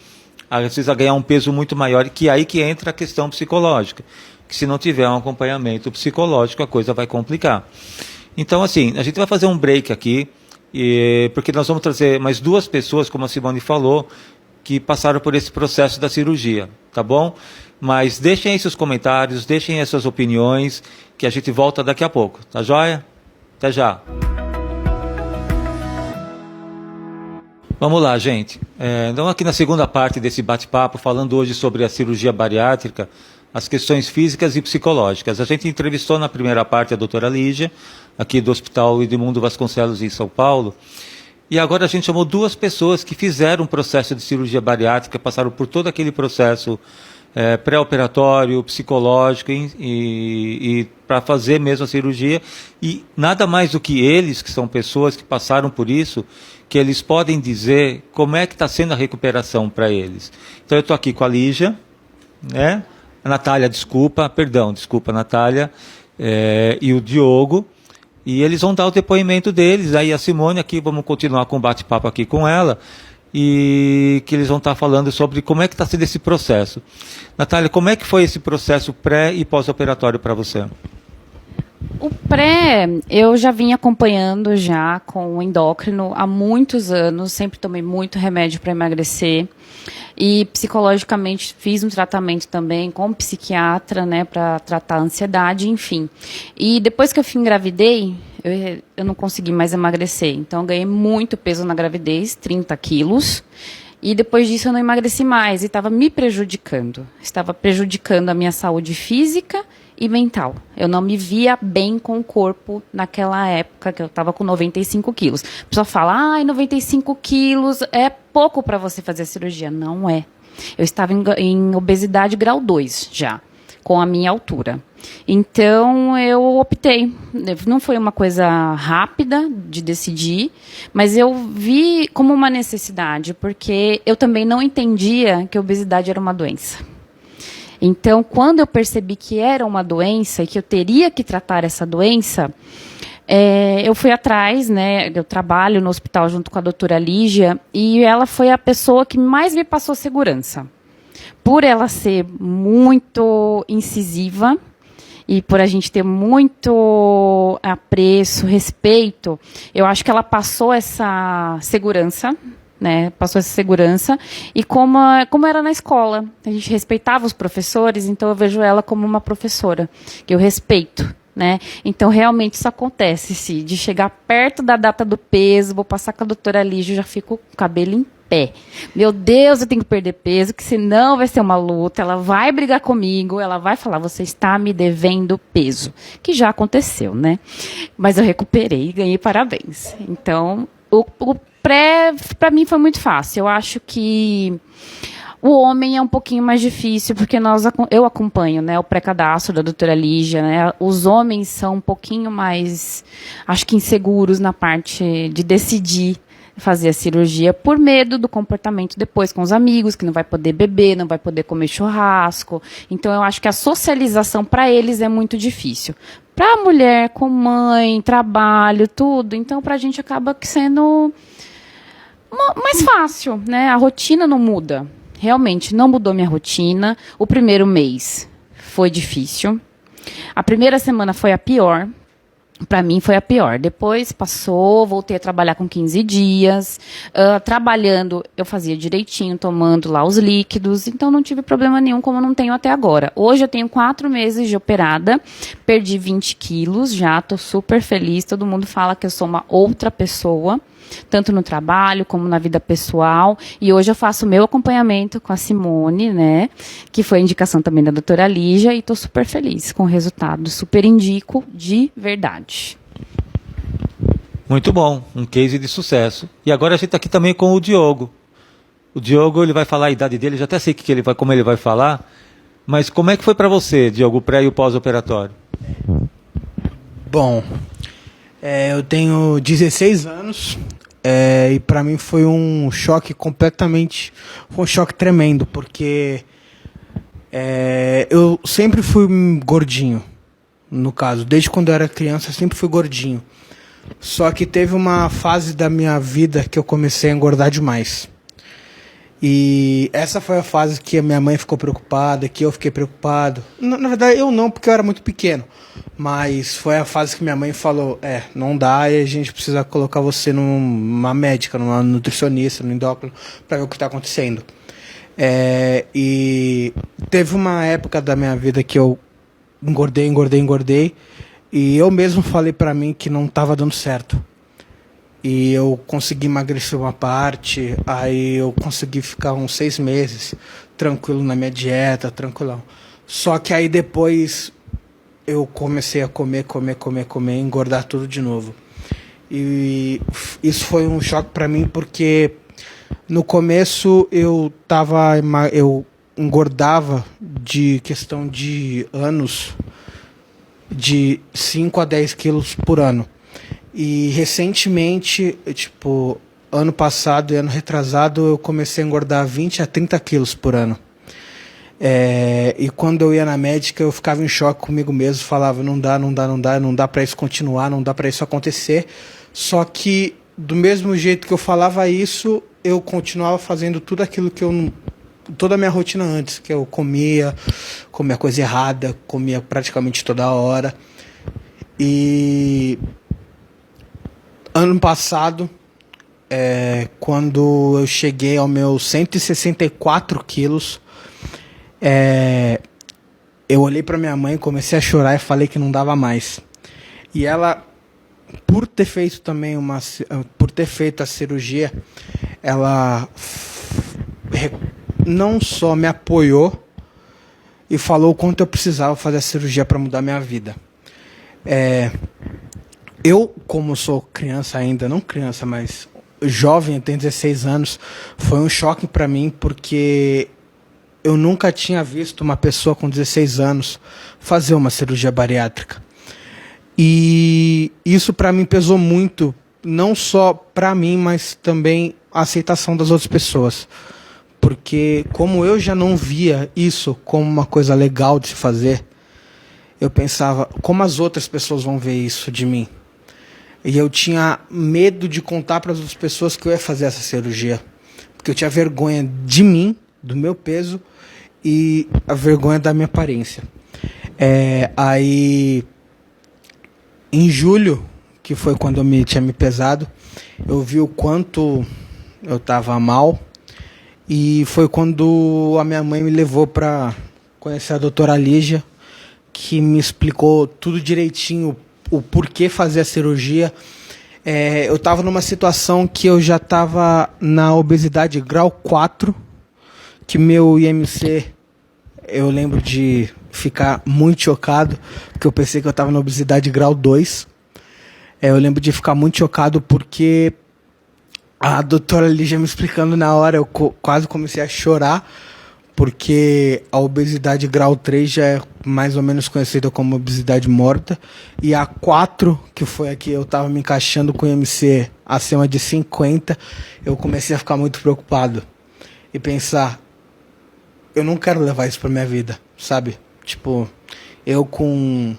às vezes a ganhar um peso muito maior, que é aí que entra a questão psicológica. Que se não tiver um acompanhamento psicológico, a coisa vai complicar. Então, assim, a gente vai fazer um break aqui, porque nós vamos trazer mais 2 pessoas, como a Simone falou, que passaram por esse processo da cirurgia, tá bom? Mas deixem aí seus comentários, deixem aí suas opiniões, que a gente volta daqui a pouco, tá joia? Até já. Vamos lá, gente. Então, aqui na segunda parte desse bate-papo, falando hoje sobre a cirurgia bariátrica, as questões físicas e psicológicas. A gente entrevistou na primeira parte a doutora Lígia, aqui do Hospital Edmundo Vasconcelos, em São Paulo, e agora a gente chamou 2 pessoas que fizeram um processo de cirurgia bariátrica, passaram por todo aquele processo pré-operatório, psicológico, e para fazer mesmo a cirurgia, e nada mais do que eles, que são pessoas que passaram por isso, que eles podem dizer como é que está sendo a recuperação para eles. Então eu estou aqui com a Lígia, né? A Natália, desculpa, Natália, e o Diogo, e eles vão dar o depoimento deles, aí a Simone aqui, vamos continuar com o bate-papo aqui com ela, e que eles vão estar falando sobre como é que está sendo esse processo. Natália, como é que foi esse processo pré e pós-operatório para você?
O pré, eu já vim acompanhando já com o endócrino há muitos anos, sempre tomei muito remédio para emagrecer e psicologicamente fiz um tratamento também com um psiquiatra, né, para tratar a ansiedade, enfim. E depois que eu engravidei, eu não consegui mais emagrecer, então eu ganhei muito peso na gravidez, 30 quilos. E depois disso eu não emagreci mais e estava me prejudicando. Estava prejudicando a minha saúde física e mental. Eu não me via bem com o corpo naquela época, que eu estava com 95 quilos. A pessoa fala, 95 quilos é pouco para você fazer a cirurgia. Não é. Eu estava em obesidade grau 2 já, com a minha altura. Então, eu optei. Não foi uma coisa rápida de decidir, mas eu vi como uma necessidade, porque eu também não entendia que a obesidade era uma doença. Então, quando eu percebi que era uma doença e que eu teria que tratar essa doença, eu fui atrás, né? Eu trabalho no hospital junto com a doutora Lígia, e ela foi a pessoa que mais me passou segurança. Por ela ser muito incisiva, e por a gente ter muito apreço, respeito, eu acho que ela passou essa segurança, né? Passou essa segurança. E como era na escola, a gente respeitava os professores, então eu vejo ela como uma professora, que eu respeito, né? Então, realmente, isso acontece, de chegar perto da data do peso, vou passar com a doutora Lígia, eu já fico com o cabelo em pé. Meu Deus, eu tenho que perder peso, que senão vai ser uma luta, ela vai brigar comigo, ela vai falar, você está me devendo peso. Que já aconteceu, né? Mas eu recuperei e ganhei parabéns. Então, o pré, para mim, foi muito fácil. Eu acho que o homem é um pouquinho mais difícil, porque eu acompanho, né, o pré-cadastro da doutora Lígia, né? Os homens são um pouquinho mais, acho que inseguros na parte de decidir fazer a cirurgia por medo do comportamento depois com os amigos, que não vai poder beber, não vai poder comer churrasco. Então, eu acho que a socialização para eles é muito difícil. Para a mulher, com mãe, trabalho, tudo, então para a gente acaba sendo mais fácil, né? A rotina não muda. Realmente, não mudou minha rotina. O primeiro mês foi difícil. A primeira semana foi a pior. Para mim foi a pior. Depois passou, voltei a trabalhar com 15 dias. Trabalhando, eu fazia direitinho, tomando lá os líquidos. Então, não tive problema nenhum, como não tenho até agora. Hoje eu tenho 4 meses de operada. Perdi 20 quilos já, estou super feliz. Todo mundo fala que eu sou uma outra pessoa, tanto no trabalho como na vida pessoal. E hoje eu faço o meu acompanhamento com a Simone, né, que foi a indicação também da doutora Lígia, e estou super feliz com o resultado. Super indico de verdade.
Muito bom, um case de sucesso. E agora a gente está aqui também com o Diogo. O Diogo, ele vai falar a idade dele, já até sei como ele vai falar, mas como é que foi para você, Diogo, o pré e o pós-operatório?
Bom, eu tenho 16 anos, e para mim foi um choque foi um choque tremendo, porque eu sempre fui gordinho, no caso, desde quando eu era criança eu sempre fui gordinho. Só que teve uma fase da minha vida que eu comecei a engordar demais. E essa foi a fase que a minha mãe ficou preocupada, que eu fiquei preocupado. Na verdade, eu não, porque eu era muito pequeno. Mas foi a fase que minha mãe falou, não dá, e a gente precisa colocar você numa médica, numa nutricionista, no endócrino, para ver o que está acontecendo. E teve uma época da minha vida que eu engordei, e eu mesmo falei para mim que não estava dando certo. E eu consegui emagrecer uma parte, aí eu consegui ficar uns 6 meses tranquilo na minha dieta, tranquilão. Só que aí depois eu comecei a comer, engordar tudo de novo. E isso foi um choque para mim, porque no começo eu engordava de questão de anos, de 5 a 10 quilos por ano. E recentemente, ano passado e ano retrasado, eu comecei a engordar 20 a 30 quilos por ano. E quando eu ia na médica, eu ficava em choque comigo mesmo, falava, não dá para isso continuar, não dá para isso acontecer. Só que, do mesmo jeito que eu falava isso, eu continuava fazendo tudo aquilo que toda a minha rotina antes, que eu comia coisa errada, comia praticamente toda hora. E ano passado, quando eu cheguei aos meus 164 quilos, eu olhei para minha mãe, comecei a chorar e falei que não dava mais. E ela, por ter feito também por ter feito a cirurgia, ela não só me apoiou e falou o quanto eu precisava fazer a cirurgia para mudar minha vida. Eu, como sou criança ainda, não criança, mas jovem, eu tenho 16 anos, foi um choque para mim, porque eu nunca tinha visto uma pessoa com 16 anos fazer uma cirurgia bariátrica. E isso para mim pesou muito, não só para mim, mas também a aceitação das outras pessoas. Porque como eu já não via isso como uma coisa legal de se fazer, eu pensava, como as outras pessoas vão ver isso de mim? E eu tinha medo de contar para as outras pessoas que eu ia fazer essa cirurgia. Porque eu tinha vergonha de mim, do meu peso, e a vergonha da minha aparência. Aí, em julho, que foi quando eu tinha me pesado, eu vi o quanto eu estava mal. E foi quando a minha mãe me levou para conhecer a doutora Lígia, que me explicou tudo direitinho, o porquê fazer a cirurgia. Eu estava numa situação que eu já estava na obesidade grau 4, que meu IMC, eu lembro de ficar muito chocado, porque eu pensei que eu estava na obesidade grau 2. Eu lembro de ficar muito chocado porque a doutora Lígia me explicando na hora, eu quase comecei a chorar, porque a obesidade grau 3 já é mais ou menos conhecida como obesidade morta, e a 4, que foi a que eu estava me encaixando com o IMC acima de 50, eu comecei a ficar muito preocupado e pensar, eu não quero levar isso para minha vida, sabe? Tipo, eu com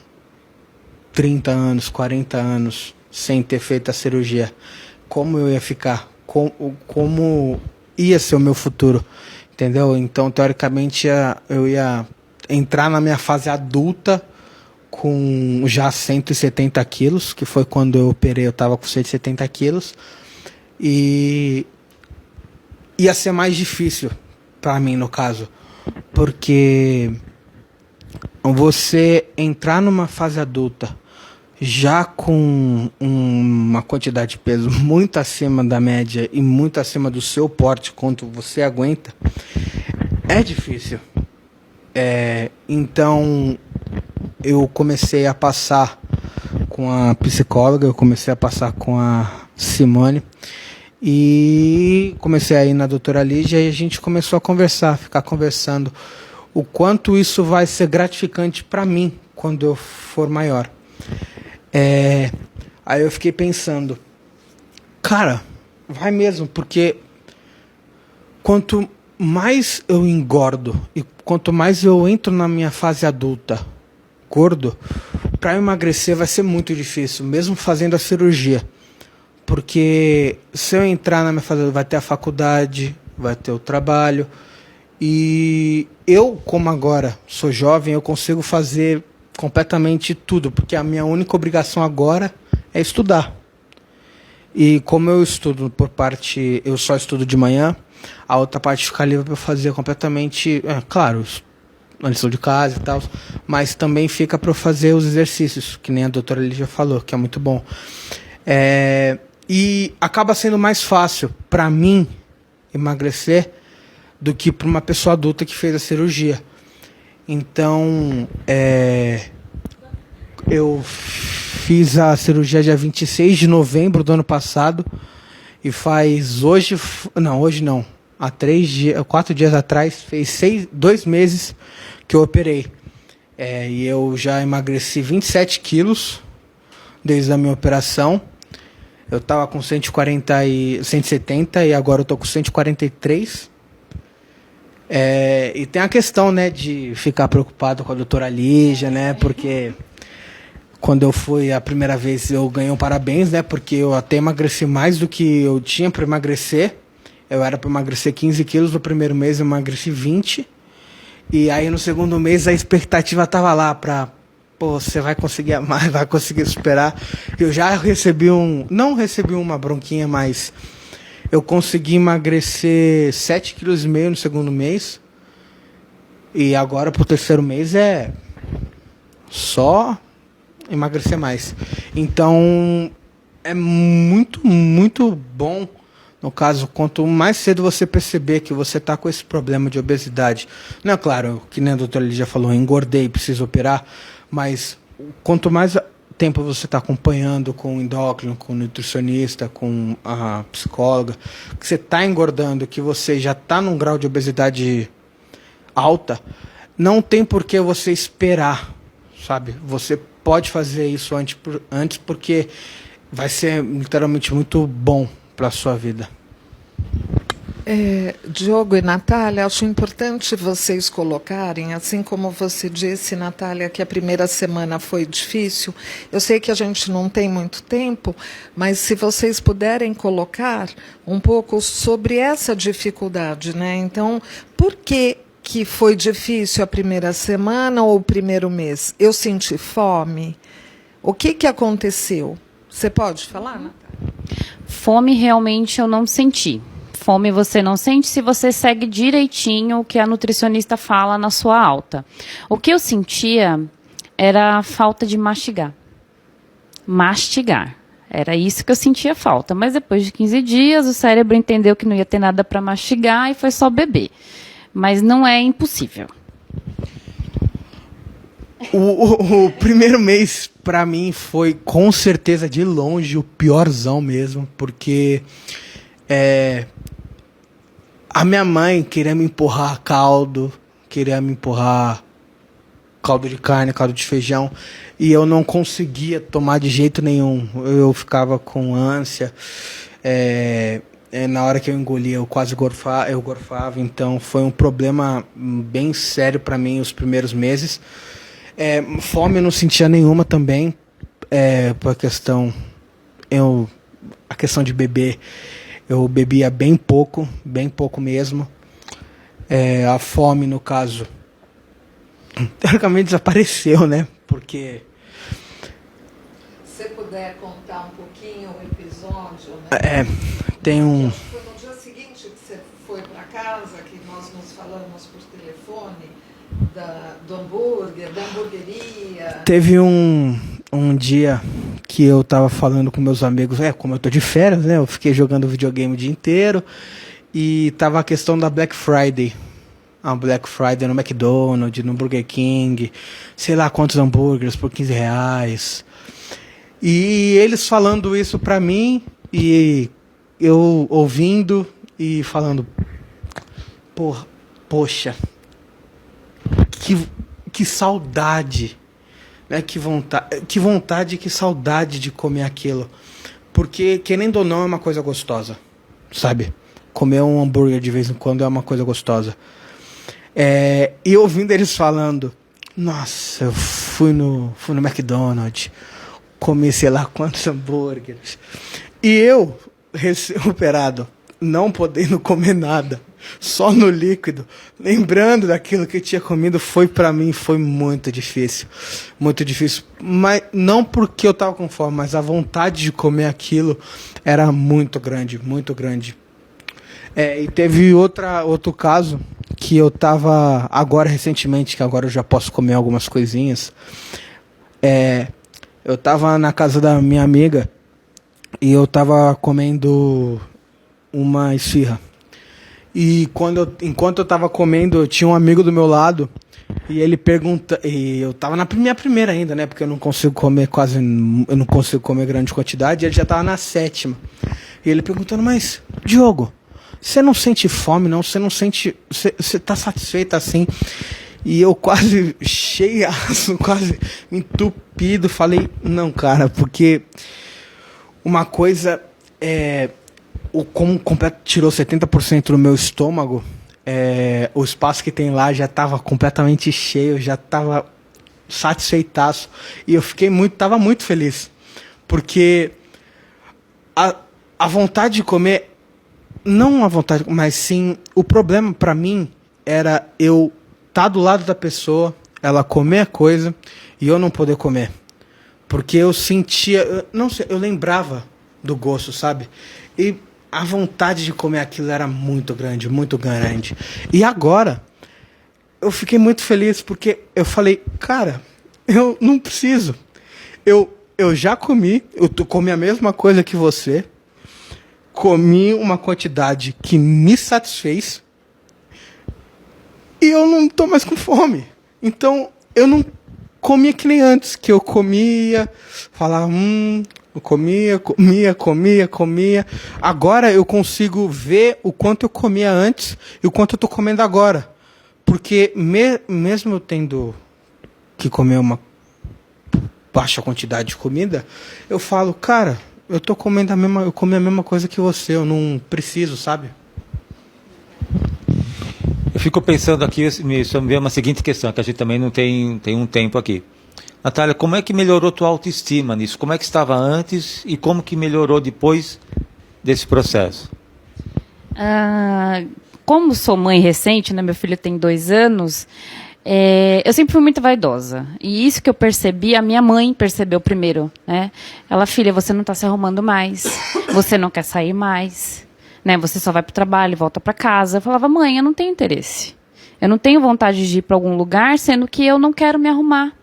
30 anos, 40 anos, sem ter feito a cirurgia, como eu ia ficar? Como ia ser o meu futuro? Entendeu? Então, teoricamente, eu ia entrar na minha fase adulta com já 170 quilos, que foi quando eu operei, eu estava com 170 quilos. E ia ser mais difícil para mim, no caso. Porque você entrar numa fase adulta já com uma quantidade de peso muito acima da média e muito acima do seu porte, quanto você aguenta, é difícil. Então, eu comecei a passar com a psicóloga, eu comecei a passar com a Simone, e comecei a ir na doutora Lígia e a gente começou a conversar, ficar conversando o quanto isso vai ser gratificante para mim quando eu for maior. Aí eu fiquei pensando, cara, vai mesmo, porque quanto mais eu engordo e quanto mais eu entro na minha fase adulta gordo, para emagrecer vai ser muito difícil, mesmo fazendo a cirurgia. Porque se eu entrar na minha fase adulta, vai ter a faculdade, vai ter o trabalho, e eu, como agora sou jovem, eu consigo fazer completamente tudo, porque a minha única obrigação agora é estudar. E como eu estudo por parte, eu só estudo de manhã, a outra parte fica livre para eu fazer completamente, claro, a lição de casa e tal, mas também fica para eu fazer os exercícios, que nem a doutora Lígia falou, que é muito bom. E acaba sendo mais fácil para mim emagrecer do que para uma pessoa adulta que fez a cirurgia. Então, eu fiz a cirurgia dia 26 de novembro do ano passado, e faz hoje não, há 4 dias atrás, fez 2 meses que eu operei. E eu já emagreci 27 quilos desde a minha operação. Eu estava com 170 e agora eu estou com 143. E tem a questão, né, de ficar preocupado com a doutora Lígia, né, porque quando eu fui a primeira vez eu ganhei um parabéns, né, porque eu até emagreci mais do que eu tinha para emagrecer. Eu era para emagrecer 15 quilos, no primeiro mês eu emagreci 20. E aí no segundo mês a expectativa estava lá para pô, você vai conseguir amar, vai conseguir superar. Eu já não recebi uma bronquinha, mas eu consegui emagrecer 7,5 kg no segundo mês. E agora pro terceiro mês é só emagrecer mais. Então é muito, muito bom. No caso, quanto mais cedo você perceber que você está com esse problema de obesidade. Não é claro, que nem a doutora Lídia falou, engordei, preciso operar, mas quanto mais tempo você está acompanhando com o endócrino, com o nutricionista, com a psicóloga, que você está engordando, que você já está num grau de obesidade alta, não tem por que você esperar, sabe? Você pode fazer isso antes porque vai ser literalmente muito bom para a sua vida.
Diogo e Natália, acho importante vocês colocarem, assim como você disse, Natália, que a primeira semana foi difícil. Eu sei que a gente não tem muito tempo, mas se vocês puderem colocar um pouco sobre essa dificuldade, né? Então, por que foi difícil a primeira semana ou o primeiro mês? Eu senti fome? O que aconteceu? Você pode falar, Natália?
Fome realmente eu não senti. Fome você não sente se você segue direitinho o que a nutricionista fala na sua alta. O que eu sentia era a falta de mastigar. Mastigar. Era isso que eu sentia falta. Mas depois de 15 dias, o cérebro entendeu que não ia ter nada para mastigar e foi só beber. Mas não é impossível.
O primeiro mês, para mim, foi com certeza de longe o piorzão mesmo, porque a minha mãe queria me empurrar caldo, queria me empurrar caldo de carne, caldo de feijão, e eu não conseguia tomar de jeito nenhum. Eu ficava com ânsia, na hora que eu engolia eu quase gorfava, então foi um problema bem sério para mim os primeiros meses. Fome eu não sentia nenhuma também, por a questão de beber, eu bebia bem pouco mesmo. A fome, no caso, teoricamente desapareceu, né? Porque...
Se você puder contar um pouquinho o episódio, né?
Tem um...
Foi no dia seguinte que você foi para casa, que nós nos falamos por telefone, do hambúrguer, da hamburgueria.
Teve um dia que eu tava falando com meus amigos, como eu tô de férias, né? Eu fiquei jogando videogame o dia inteiro e tava a questão da Black Friday. A Black Friday no McDonald's, no Burger King, sei lá quantos hambúrgueres por R$15. E eles falando isso pra mim e eu ouvindo e falando, poxa, que saudade, né? Que vontade, que saudade de comer aquilo. Porque, querendo ou não, é uma coisa gostosa, sabe? Comer um hambúrguer de vez em quando é uma coisa gostosa. E ouvindo eles falando, nossa, eu fui no McDonald's, comi sei lá quantos hambúrgueres. E eu, recém-operado, não podendo comer nada, só no líquido, lembrando daquilo que eu tinha comido, para mim foi muito difícil, mas não porque eu estava com fome, mas a vontade de comer aquilo era muito grande, muito grande. E teve outro caso que eu estava agora recentemente, que agora eu já posso comer algumas coisinhas. Eu estava na casa da minha amiga e eu estava comendo uma esfirra. E enquanto eu estava comendo, tinha um amigo do meu lado e ele pergunta, e eu estava na minha primeira ainda, né? Porque eu não consigo comer grande quantidade, e ele já estava na 7ª. E ele perguntando, mas Diogo, você não sente fome, não? Você não sente... Você tá satisfeito assim? E eu quase cheiaço, quase entupido, falei, não, cara, porque uma coisa como completo tirou 70% do meu estômago, o espaço que tem lá já estava completamente cheio, já estava satisfeitaço. E eu estava muito feliz, porque a vontade de comer, não a vontade, mas sim o problema para mim era eu estar do lado da pessoa, ela comer coisa e eu não poder comer. Porque eu sentia, não sei, eu lembrava do gosto, sabe? E a vontade de comer aquilo era muito grande, muito grande. E agora, eu fiquei muito feliz porque eu falei, cara, eu não preciso. Eu já comi, eu comi a mesma coisa que você, comi uma quantidade que me satisfez e eu não tô mais com fome. Então, eu não comia que nem antes, que eu comia, falava, eu comia. Agora eu consigo ver o quanto eu comia antes e o quanto eu tô comendo agora. Porque mesmo eu tendo que comer uma baixa quantidade de comida, eu falo, cara, eu comi a mesma coisa que você, eu não preciso, sabe?
Eu fico pensando aqui, me veio uma seguinte questão, que a gente também não tem um tempo aqui. Natália, como é que melhorou tua autoestima nisso? Como é que estava antes e como que melhorou depois desse processo?
Como sou mãe recente, né, meu filho tem 2 anos, eu sempre fui muito vaidosa. E isso que eu percebi, a minha mãe percebeu primeiro. Né? Ela, filha, você não está se arrumando mais, você não quer sair mais, né? Você só vai para o trabalho e volta para casa. Eu falava, mãe, eu não tenho interesse. Eu não tenho vontade de ir para algum lugar, sendo que eu não quero me arrumar.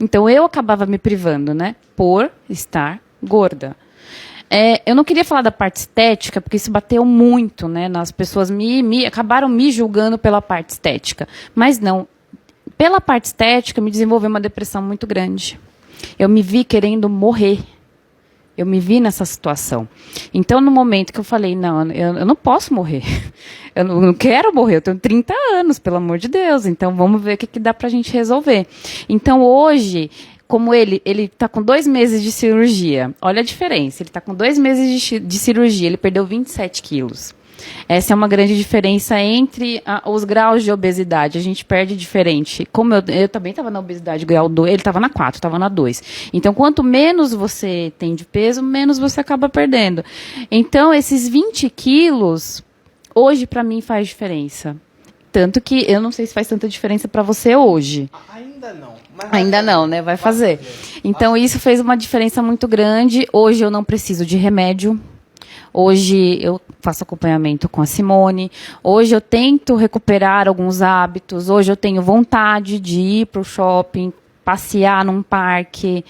Então, eu acabava me privando, né, por estar gorda. Eu não queria falar da parte estética, porque isso bateu muito, né, as pessoas acabaram me julgando pela parte estética. Mas não, pela parte estética, me desenvolveu uma depressão muito grande. Eu me vi querendo morrer. Eu me vi nessa situação. Então, no momento que eu falei, não, eu não posso morrer. Eu não quero morrer, eu tenho 30 anos, pelo amor de Deus. Então, vamos ver o que dá pra gente resolver. Então, hoje, como ele está com 2 meses de cirurgia, olha a diferença. Ele está com 2 meses de cirurgia, ele perdeu 27 quilos. Essa é uma grande diferença entre os graus de obesidade. A gente perde diferente. Como eu também estava na obesidade grau 2, ele estava na 4, estava na 2. Então, quanto menos você tem de peso, menos você acaba perdendo. Então, esses 20 quilos, hoje, para mim, faz diferença. Tanto que eu não sei se faz tanta diferença para você hoje.
Ainda não.
Ainda não, né? Vai fazer. Então, isso fez uma diferença muito grande. Hoje, eu não preciso de remédio. Hoje eu faço acompanhamento com a Simone. Hoje eu tento recuperar alguns hábitos. Hoje eu tenho vontade de ir para o shopping, passear num parque.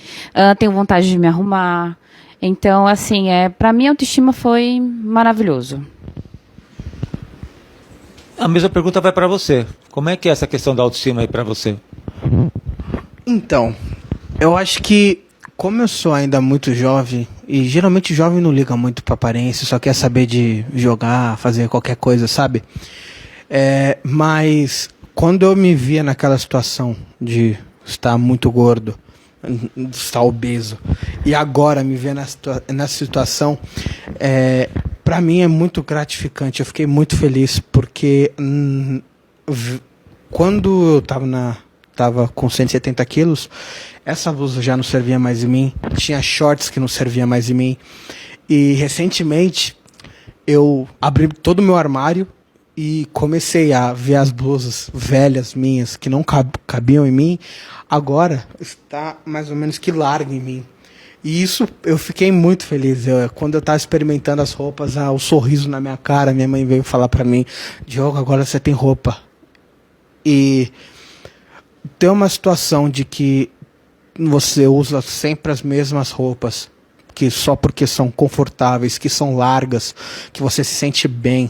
Tenho vontade de me arrumar. Então, assim, para mim a autoestima foi maravilhoso.
A mesma pergunta vai para você. Como é que é essa questão da autoestima aí para você?
Então, eu acho que como eu sou ainda muito jovem, e geralmente jovem não liga muito pra aparência, só quer saber de jogar, fazer qualquer coisa, sabe? Mas quando eu me via naquela situação de estar muito gordo, de estar obeso, e agora me ver nessa situação, pra mim é muito gratificante. Eu fiquei muito feliz, porque quando eu tava com 170 quilos, essa blusa já não servia mais em mim, tinha shorts que não servia mais em mim, e recentemente eu abri todo o meu armário e comecei a ver as blusas velhas minhas que não cabiam em mim, agora está mais ou menos que larga em mim. E isso eu fiquei muito feliz. Quando eu estava experimentando as roupas, o sorriso na minha cara, minha mãe veio falar para mim, Diogo, agora você tem roupa. E tem uma situação de que você usa sempre as mesmas roupas, que só porque são confortáveis, que são largas, que você se sente bem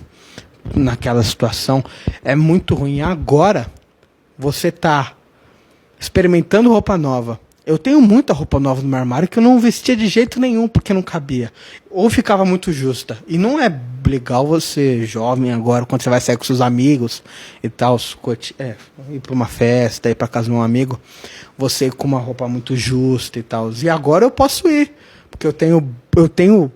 naquela situação, é muito ruim. Agora, você está experimentando roupa nova. Eu tenho muita roupa nova no meu armário que eu não vestia de jeito nenhum, porque não cabia. Ou ficava muito justa. E não é legal você, jovem agora, quando você vai sair com seus amigos e tal, ir para uma festa, ir para casa de um amigo, você ir com uma roupa muito justa e tal. E agora eu posso ir, porque eu tenho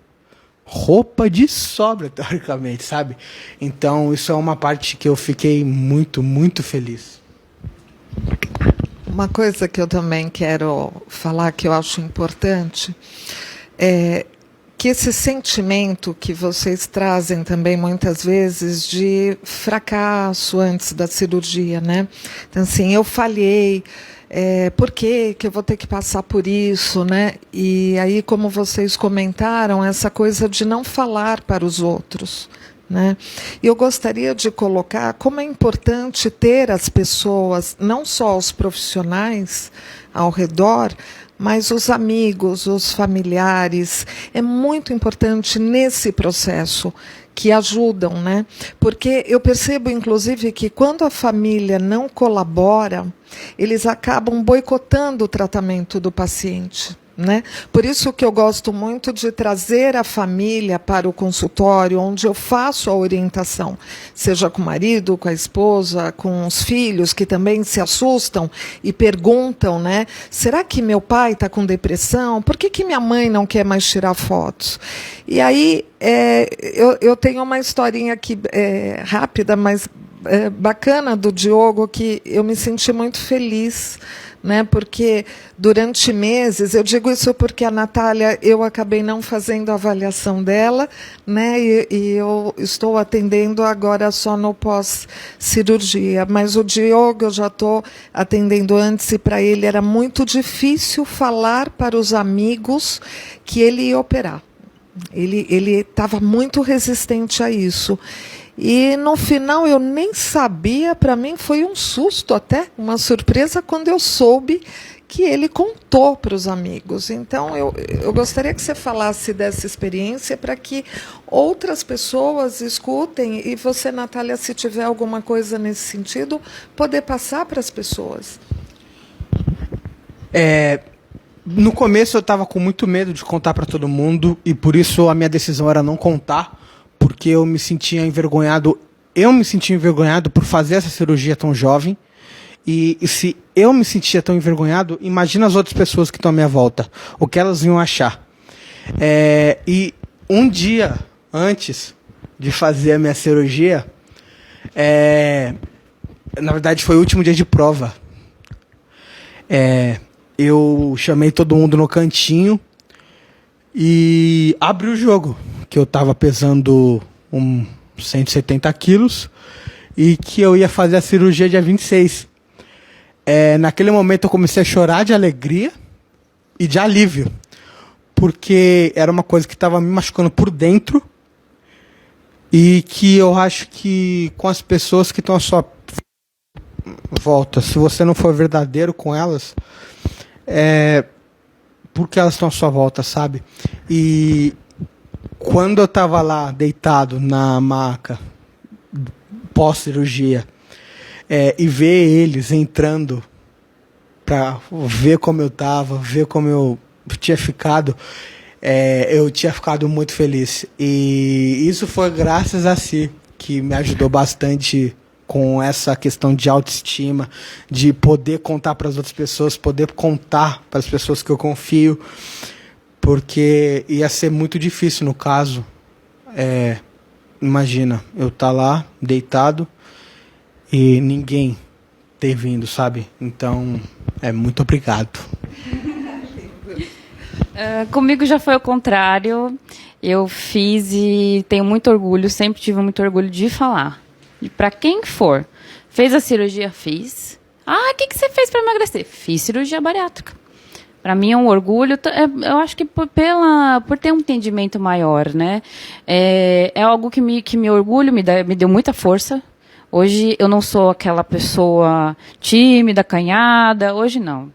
roupa de sobra, teoricamente, sabe? Então, isso é uma parte que eu fiquei muito, muito feliz.
Uma coisa que eu também quero falar, que eu acho importante, é porque esse sentimento que vocês trazem também muitas vezes de fracasso antes da cirurgia, né? Então, assim, eu falhei, por que eu vou ter que passar por isso, né? E aí, como vocês comentaram, essa coisa de não falar para os outros, né? Eu gostaria de colocar como é importante ter as pessoas, não só os profissionais ao redor, mas os amigos, os familiares. É muito importante nesse processo que ajudam, né? Porque eu percebo, inclusive, que quando a família não colabora, eles acabam boicotando o tratamento do paciente, né? Por isso que eu gosto muito de trazer a família para o consultório, onde eu faço a orientação, seja com o marido, com a esposa, com os filhos, que também se assustam e perguntam, né? Será que meu pai está com depressão? Por que minha mãe não quer mais tirar fotos? E aí eu tenho uma historinha aqui rápida, mas bacana do Diogo, que eu me senti muito feliz, né? Porque durante meses, eu digo isso porque a Natália, eu acabei não fazendo a avaliação dela, né? E eu estou atendendo agora só no pós-cirurgia, mas o Diogo eu já estou atendendo antes, e para ele era muito difícil falar para os amigos que ele ia operar. Ele estava muito resistente a isso. E no final eu nem sabia, para mim foi um susto até, uma surpresa quando eu soube que ele contou para os amigos. Então eu gostaria que você falasse dessa experiência para que outras pessoas escutem, e você, Natália, se tiver alguma coisa nesse sentido, poder passar para as pessoas.
No começo eu estava com muito medo de contar para todo mundo, e por isso a minha decisão era não contar, porque eu me sentia envergonhado. Eu me sentia envergonhado por fazer essa cirurgia tão jovem. E se eu me sentia tão envergonhado, imagina as outras pessoas que estão à minha volta, o que elas iam achar. E um dia antes de fazer a minha cirurgia, na verdade foi o último dia de prova, eu chamei todo mundo no cantinho e abri o jogo, que eu estava pesando 170 quilos e que eu ia fazer a cirurgia dia 26. Naquele momento eu comecei a chorar de alegria e de alívio, porque era uma coisa que estava me machucando por dentro, e que eu acho que com as pessoas que estão à sua volta, se você não for verdadeiro com elas, porque elas estão à sua volta, sabe? E quando eu estava lá deitado na maca pós-cirurgia, e ver eles entrando para ver como eu estava, ver como eu tinha ficado, eu tinha ficado muito feliz. E isso foi graças a Si, que me ajudou bastante com essa questão de autoestima, de poder contar para as outras pessoas, poder contar para as pessoas que eu confio, porque ia ser muito difícil no caso. Imagina, eu estar lá, deitado, e ninguém ter vindo, sabe? Então, muito obrigado.
Comigo já foi o contrário. Eu fiz e tenho muito orgulho, sempre tive muito orgulho de falar. E para quem for, fez a cirurgia, fiz. O que você fez para emagrecer? Fiz cirurgia bariátrica. Para mim é um orgulho, eu acho que por ter um entendimento maior, né? É algo que me orgulho, me deu muita força. Hoje eu não sou aquela pessoa tímida, acanhada, hoje não.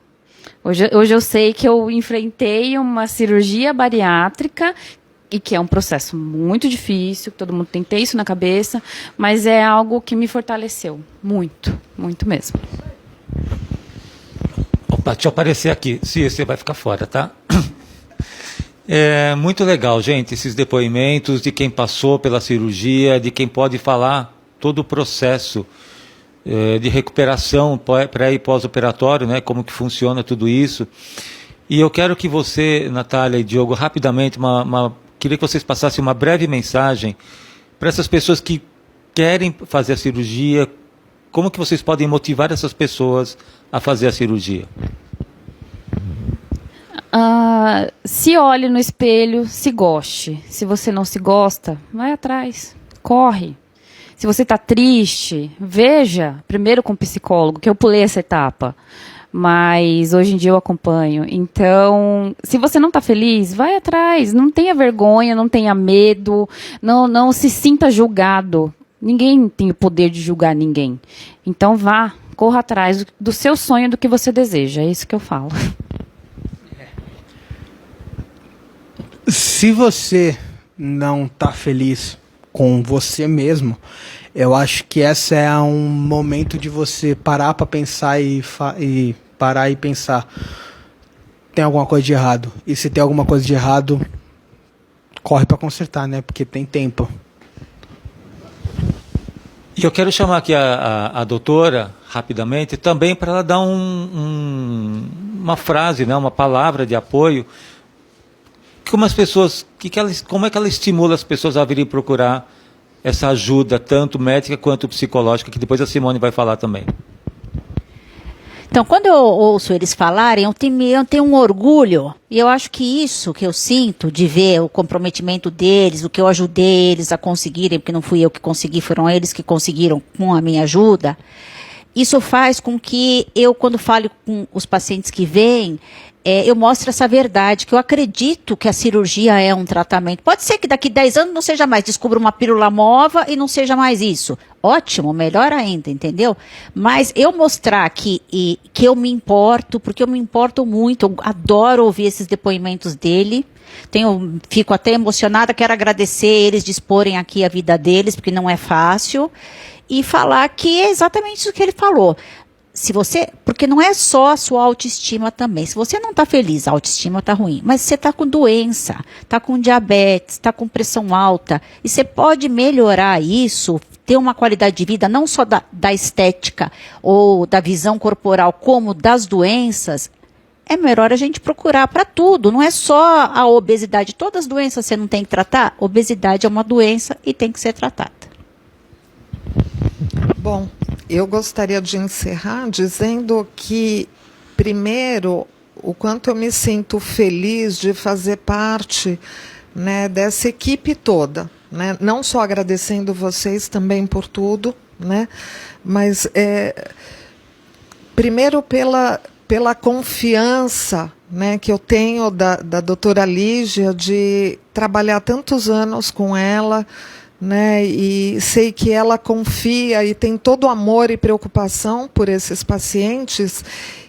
Hoje eu sei que eu enfrentei uma cirurgia bariátrica, e que é um processo muito difícil, todo mundo tem que ter isso na cabeça, mas é algo que me fortaleceu muito, muito mesmo.
Opa, deixa eu aparecer aqui. Sim, você vai ficar fora, tá? É muito legal, gente, esses depoimentos de quem passou pela cirurgia, de quem pode falar todo o processo de recuperação pré e pós-operatório, né? Como que funciona tudo isso. E eu quero que você, Natália e Diogo, rapidamente, queria que vocês passassem uma breve mensagem para essas pessoas que querem fazer a cirurgia. Como que vocês podem motivar essas pessoas a fazer a cirurgia?
Se olhe no espelho, se goste. Se você não se gosta, vai atrás, corre. Se você está triste, veja primeiro com o psicólogo, que eu pulei essa etapa. Mas hoje em dia eu acompanho. Então, se você não está feliz, vai atrás. Não tenha vergonha, não tenha medo, não se sinta julgado. Ninguém tem o poder de julgar ninguém. Então vá, corra atrás do seu sonho, do que você deseja. É isso que eu falo.
Se você não está feliz com você mesmo, eu acho que esse é um momento de você parar para pensar e parar e pensar, tem alguma coisa de errado. E se tem alguma coisa de errado, corre para consertar, né? Porque tem tempo.
E eu quero chamar aqui a doutora, rapidamente, também para ela dar uma frase, né, uma palavra de apoio. Como as pessoas, como é que ela estimula as pessoas a virem procurar essa ajuda, tanto médica quanto psicológica, que depois a Simone vai falar também.
Então, quando eu ouço eles falarem, eu tenho um orgulho, e eu acho que isso que eu sinto de ver o comprometimento deles, o que eu ajudei eles a conseguirem, porque não fui eu que consegui, foram eles que conseguiram com a minha ajuda, isso faz com que eu, quando falo com os pacientes que vêm, eu mostro essa verdade, que eu acredito que a cirurgia é um tratamento. Pode ser que daqui 10 anos não seja mais, descubra uma pílula nova e não seja mais isso. Ótimo, melhor ainda, entendeu? Mas eu mostrar que eu me importo, porque eu me importo muito, eu adoro ouvir esses depoimentos dele. Fico até emocionada, quero agradecer eles de exporem aqui a vida deles, porque não é fácil. E falar que é exatamente isso que ele falou. Porque não é só a sua autoestima também. Se você não está feliz, a autoestima está ruim. Mas você está com doença, está com diabetes, está com pressão alta. E você pode melhorar isso, ter uma qualidade de vida, não só da estética ou da visão corporal, como das doenças. É melhor a gente procurar para tudo. Não é só a obesidade. Todas as doenças você não tem que tratar. Obesidade é uma doença e tem que ser tratada.
Bom, eu gostaria de encerrar dizendo que, primeiro, o quanto eu me sinto feliz de fazer parte, né, dessa equipe toda, né? Não só agradecendo vocês também por tudo, né, mas primeiro pela confiança, né, que eu tenho da doutora Lígia, de trabalhar tantos anos com ela, né, e sei que ela confia e tem todo o amor e preocupação por esses pacientes,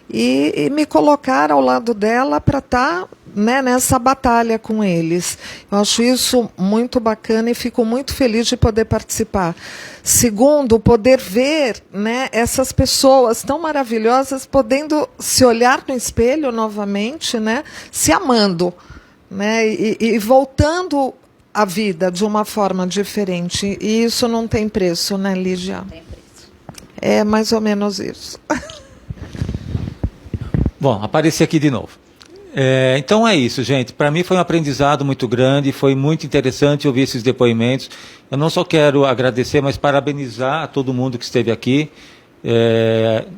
e me colocar ao lado dela para estar, né, nessa batalha com eles. Eu acho isso muito bacana e fico muito feliz de poder participar. Segundo, poder ver, né, essas pessoas tão maravilhosas podendo se olhar no espelho novamente, né, se amando, né, e voltando a vida de uma forma diferente. E isso não tem preço, né, Lígia? Não tem preço. É mais ou menos isso.
Bom, apareci aqui de novo. Então é isso, gente. Para mim foi um aprendizado muito grande, foi muito interessante ouvir esses depoimentos. Eu não só quero agradecer, mas parabenizar a todo mundo que esteve aqui.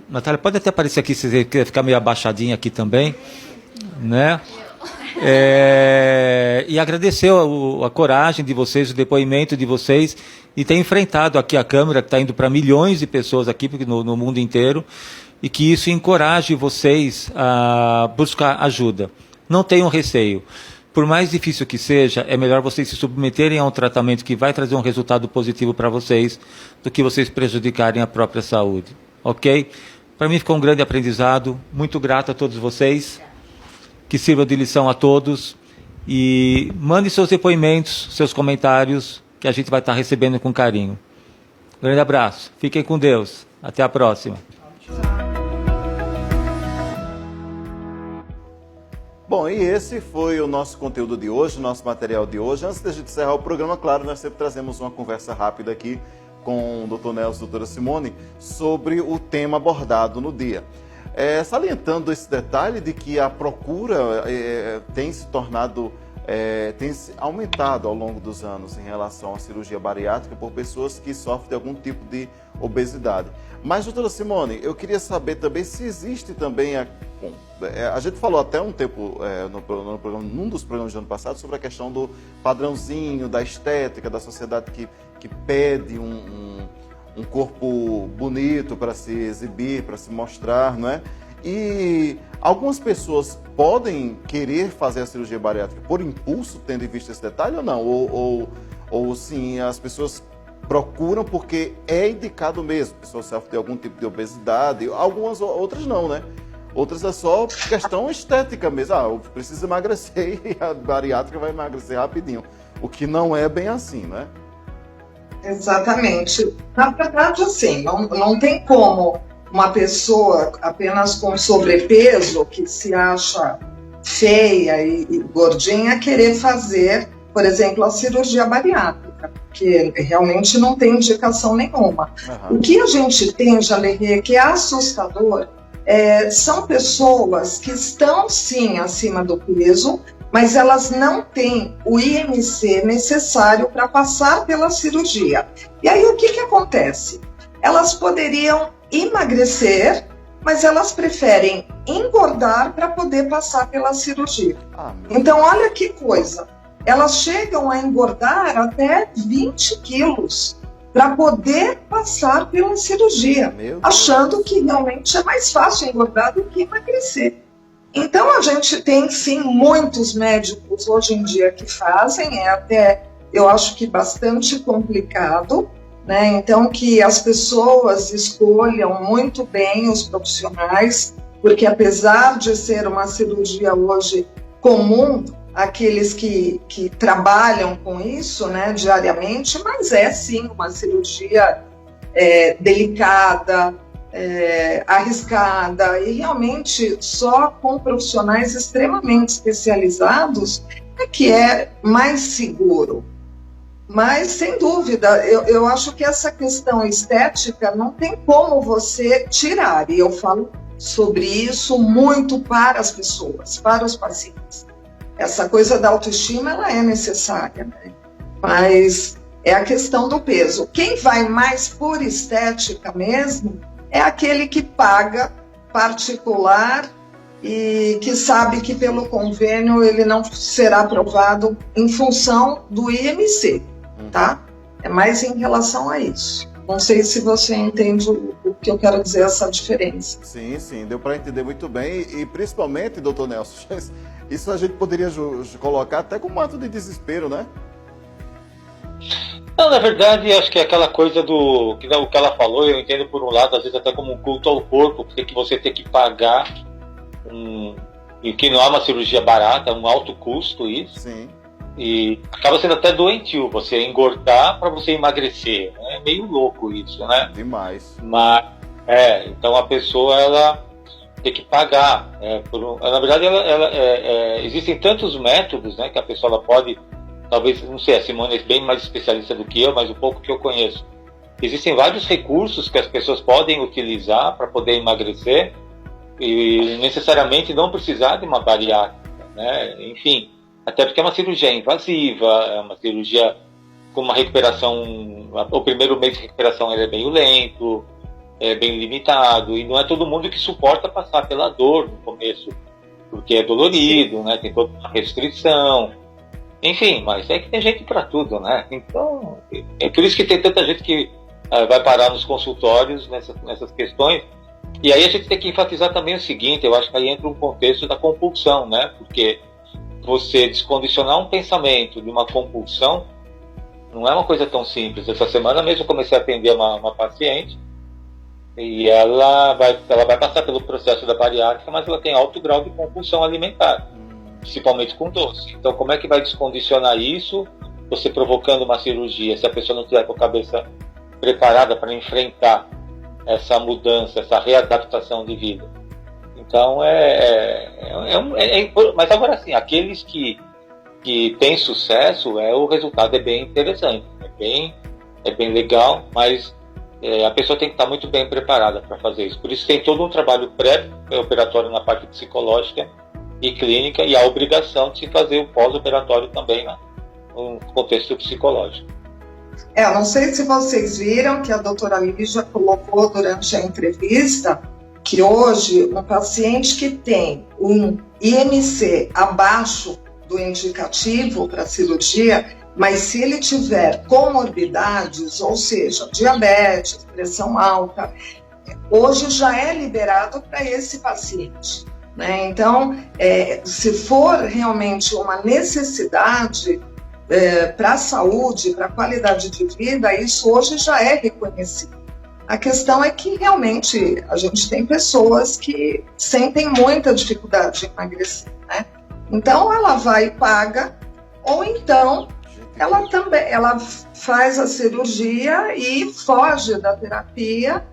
Natália, pode até aparecer aqui, se você quiser ficar meio abaixadinha aqui também, né? E agradecer a coragem de vocês, o depoimento de vocês, e ter enfrentado aqui a câmera, que está indo para milhões de pessoas aqui no mundo inteiro, e que isso encoraje vocês a buscar ajuda. Não tenham receio. Por mais difícil que seja, é melhor vocês se submeterem a um tratamento que vai trazer um resultado positivo para vocês, do que vocês prejudicarem a própria saúde. Ok? Para mim ficou um grande aprendizado. Muito grato a todos vocês. Que sirva de lição a todos. E mande seus depoimentos, seus comentários, que a gente vai estar recebendo com carinho. Grande abraço. Fiquem com Deus. Até a próxima.
Bom, e esse foi o nosso conteúdo de hoje, o nosso material de hoje. Antes de a gente encerrar o programa, claro, nós sempre trazemos uma conversa rápida aqui com o Dr. Nelson e a doutora Simone sobre o tema abordado no dia. Salientando esse detalhe de que a procura tem se tornado tem aumentado ao longo dos anos em relação à cirurgia bariátrica por pessoas que sofrem de algum tipo de obesidade. Mas, doutora Simone, eu queria saber também se existe também a gente falou até um tempo num dos programas do ano passado sobre a questão do padrãozinho, da estética, da sociedade que pede um corpo bonito para se exibir, para se mostrar, não é? E algumas pessoas podem querer fazer a cirurgia bariátrica por impulso, tendo em vista esse detalhe ou não? Ou sim, as pessoas procuram porque é indicado mesmo, a pessoa sofre de algum tipo de obesidade, algumas outras não, né? Outras é só questão estética mesmo. Eu preciso emagrecer e a bariátrica vai emagrecer rapidinho. O que não é bem assim, né?
Exatamente. Na verdade, assim, não tem como uma pessoa apenas com sobrepeso, que se acha feia e gordinha, querer fazer, por exemplo, a cirurgia bariátrica, porque realmente não tem indicação nenhuma. Uhum. O que a gente tem, Jalerê, que é assustador, são pessoas que estão, sim, acima do peso, mas elas não têm o IMC necessário para passar pela cirurgia. E aí o que acontece? Elas poderiam emagrecer, mas elas preferem engordar para poder passar pela cirurgia. Então, olha que coisa. Elas chegam a engordar até 20 quilos para poder passar pela cirurgia, achando que realmente é mais fácil engordar do que emagrecer. Então, a gente tem, sim, muitos médicos hoje em dia que fazem, até, eu acho que bastante complicado, né? Então, que as pessoas escolham muito bem os profissionais, porque apesar de ser uma cirurgia hoje comum, aqueles que trabalham com isso, né, diariamente, mas é sim uma cirurgia delicada, arriscada, e realmente só com profissionais extremamente especializados é que é mais seguro. Mas, sem dúvida, eu acho que essa questão estética não tem como você tirar, e eu falo sobre isso muito para as pessoas, para os pacientes. Essa coisa da autoestima, ela é necessária, né? Mas é a questão do peso. Quem vai mais por estética mesmo é aquele que paga particular e que sabe que pelo convênio ele não será aprovado em função do IMC, tá? É mais em relação a isso. Não sei se você entende o que eu quero dizer, essa diferença.
Sim, deu para entender muito bem. E principalmente, doutor Nelson, isso a gente poderia colocar até como um ato de desespero, né?
Não, na verdade, acho que é aquela coisa do que ela falou, eu entendo por um lado, às vezes até como um culto ao corpo, porque que você tem que pagar e que não é uma cirurgia barata, é um alto custo isso.
Sim.
E acaba sendo até doentio você engordar para você emagrecer. É meio louco isso, né?
Demais.
Mas, então a pessoa, ela tem que pagar. Na verdade, existem tantos métodos, né, que a pessoa ela pode, talvez, não sei, a Simone é bem mais especialista do que eu, mas o pouco que eu conheço. Existem vários recursos que as pessoas podem utilizar para poder emagrecer e necessariamente não precisar de uma bariátrica, né? Enfim, até porque é uma cirurgia invasiva, é uma cirurgia com uma recuperação, o primeiro mês de recuperação ele é meio lento, é bem limitado, e não é todo mundo que suporta passar pela dor no começo, porque é dolorido, né? Tem toda uma restrição, enfim, mas é que tem gente para tudo, né? Então, é por isso que tem tanta gente que vai parar nos consultórios nessas questões. E aí a gente tem que enfatizar também o seguinte, eu acho que aí entra um contexto da compulsão, né? Porque você descondicionar um pensamento de uma compulsão não é uma coisa tão simples. Essa semana mesmo eu comecei a atender uma paciente e ela vai passar pelo processo da bariátrica, mas ela tem alto grau de compulsão alimentar, principalmente com doce. Então, como é que vai descondicionar isso, você provocando uma cirurgia, se a pessoa não tiver com a cabeça preparada para enfrentar essa mudança, essa readaptação de vida? Então, mas agora sim, aqueles que têm sucesso, o resultado é bem interessante, é bem legal, mas a pessoa tem que estar muito bem preparada para fazer isso. Por isso tem todo um trabalho pré-operatório na parte psicológica e clínica, e a obrigação de se fazer o pós-operatório também, né, no contexto psicológico.
Não sei se vocês viram que a doutora Lígia colocou durante a entrevista que hoje um paciente que tem um IMC abaixo do indicativo para cirurgia, mas se ele tiver comorbidades, ou seja, diabetes, pressão alta, hoje já é liberado para esse paciente, né? Então, se for realmente uma necessidade para a saúde, para a qualidade de vida, isso hoje já é reconhecido. A questão é que realmente a gente tem pessoas que sentem muita dificuldade de emagrecer, né? Então ela vai e paga, ou então ela faz a cirurgia e foge da terapia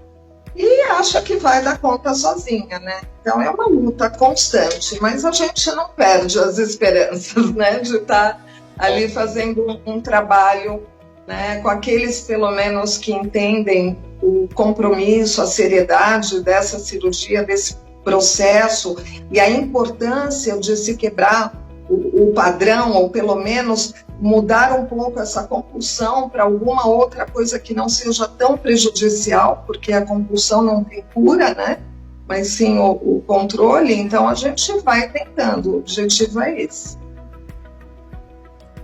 e acha que vai dar conta sozinha, né? Então é uma luta constante, mas a gente não perde as esperanças, né, de estar ali fazendo um trabalho, né, com aqueles pelo menos que entendem o compromisso, a seriedade dessa cirurgia, desse processo e a importância de se quebrar o padrão, ou pelo menos mudar um pouco essa compulsão para alguma outra coisa que não seja tão prejudicial, porque a compulsão não tem cura, né? Mas sim o controle. Então a gente vai tentando, o objetivo é esse.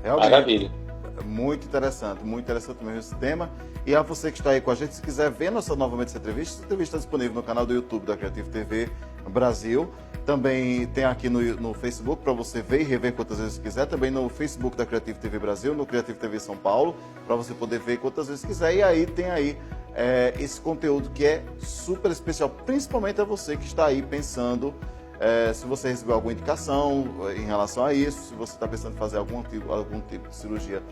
Realmente,
maravilha.
Muito interessante mesmo esse tema. E a você que está aí com a gente, se quiser ver novamente essa entrevista está disponível no canal do YouTube da Creative TV Brasil. Também tem aqui no Facebook para você ver e rever quantas vezes quiser. Também no Facebook da Creative TV Brasil, no Creative TV São Paulo, para você poder ver quantas vezes quiser. E aí tem aí esse conteúdo que é super especial, principalmente a você que está aí pensando, se você recebeu alguma indicação em relação a isso, se você está pensando em fazer algum tipo de cirurgia,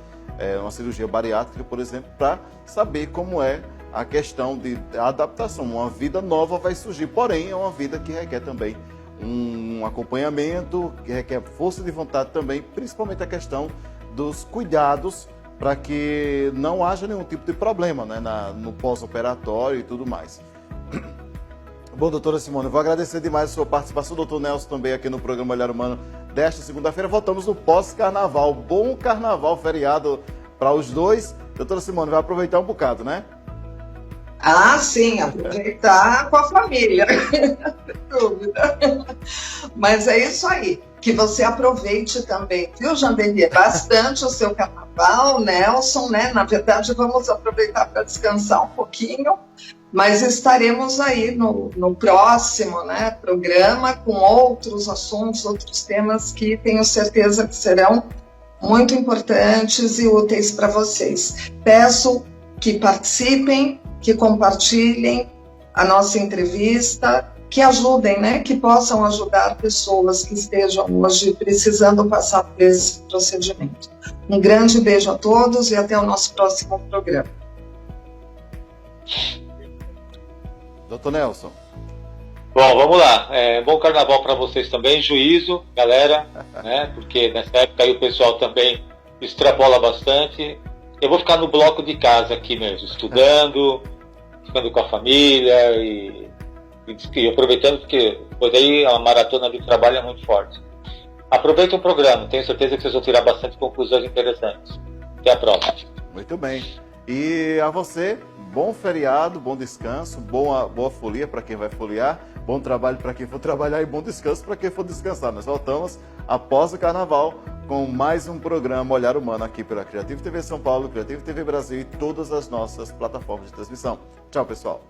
uma cirurgia bariátrica, por exemplo, para saber como é a questão de adaptação. Uma vida nova vai surgir, porém é uma vida que requer também um acompanhamento, que requer força de vontade também, principalmente a questão dos cuidados para que não haja nenhum tipo de problema, né, no pós-operatório e tudo mais. Bom, doutora Simone, eu vou agradecer demais a sua participação, doutor Nelson também aqui no programa Olhar Humano desta segunda-feira. Voltamos no pós-carnaval. Bom carnaval, feriado para os dois. Doutora Simone, vai aproveitar um bocado, né?
Ah, sim, aproveitar com a família, sem dúvida. Mas é isso aí, que você aproveite também, viu, Janderli? Bastante o seu carnaval, Nelson, né? Na verdade, vamos aproveitar para descansar um pouquinho, mas estaremos aí no próximo, né, programa com outros assuntos, outros temas que tenho certeza que serão muito importantes e úteis para vocês. Peço que participem, que compartilhem a nossa entrevista, que ajudem, né, que possam ajudar pessoas que estejam hoje precisando passar por esse procedimento. Um grande beijo a todos e até o nosso próximo programa.
Doutor Nelson.
Bom, vamos lá. Bom carnaval para vocês também. Juízo, galera, né? Porque nessa época aí o pessoal também extrapola bastante. Eu vou ficar no bloco de casa aqui mesmo, estudando, ficando com a família e aproveitando, porque depois aí a maratona de trabalho é muito forte. Aproveitem o programa, tenho certeza que vocês vão tirar bastante conclusões interessantes. Até a próxima.
Muito bem. E a você, bom feriado, bom descanso, boa folia para quem vai foliar, bom trabalho para quem for trabalhar e bom descanso para quem for descansar. Nós voltamos após o carnaval com mais um programa Olhar Humano aqui pela Creative TV São Paulo, Creative TV Brasil e todas as nossas plataformas de transmissão. Tchau, pessoal.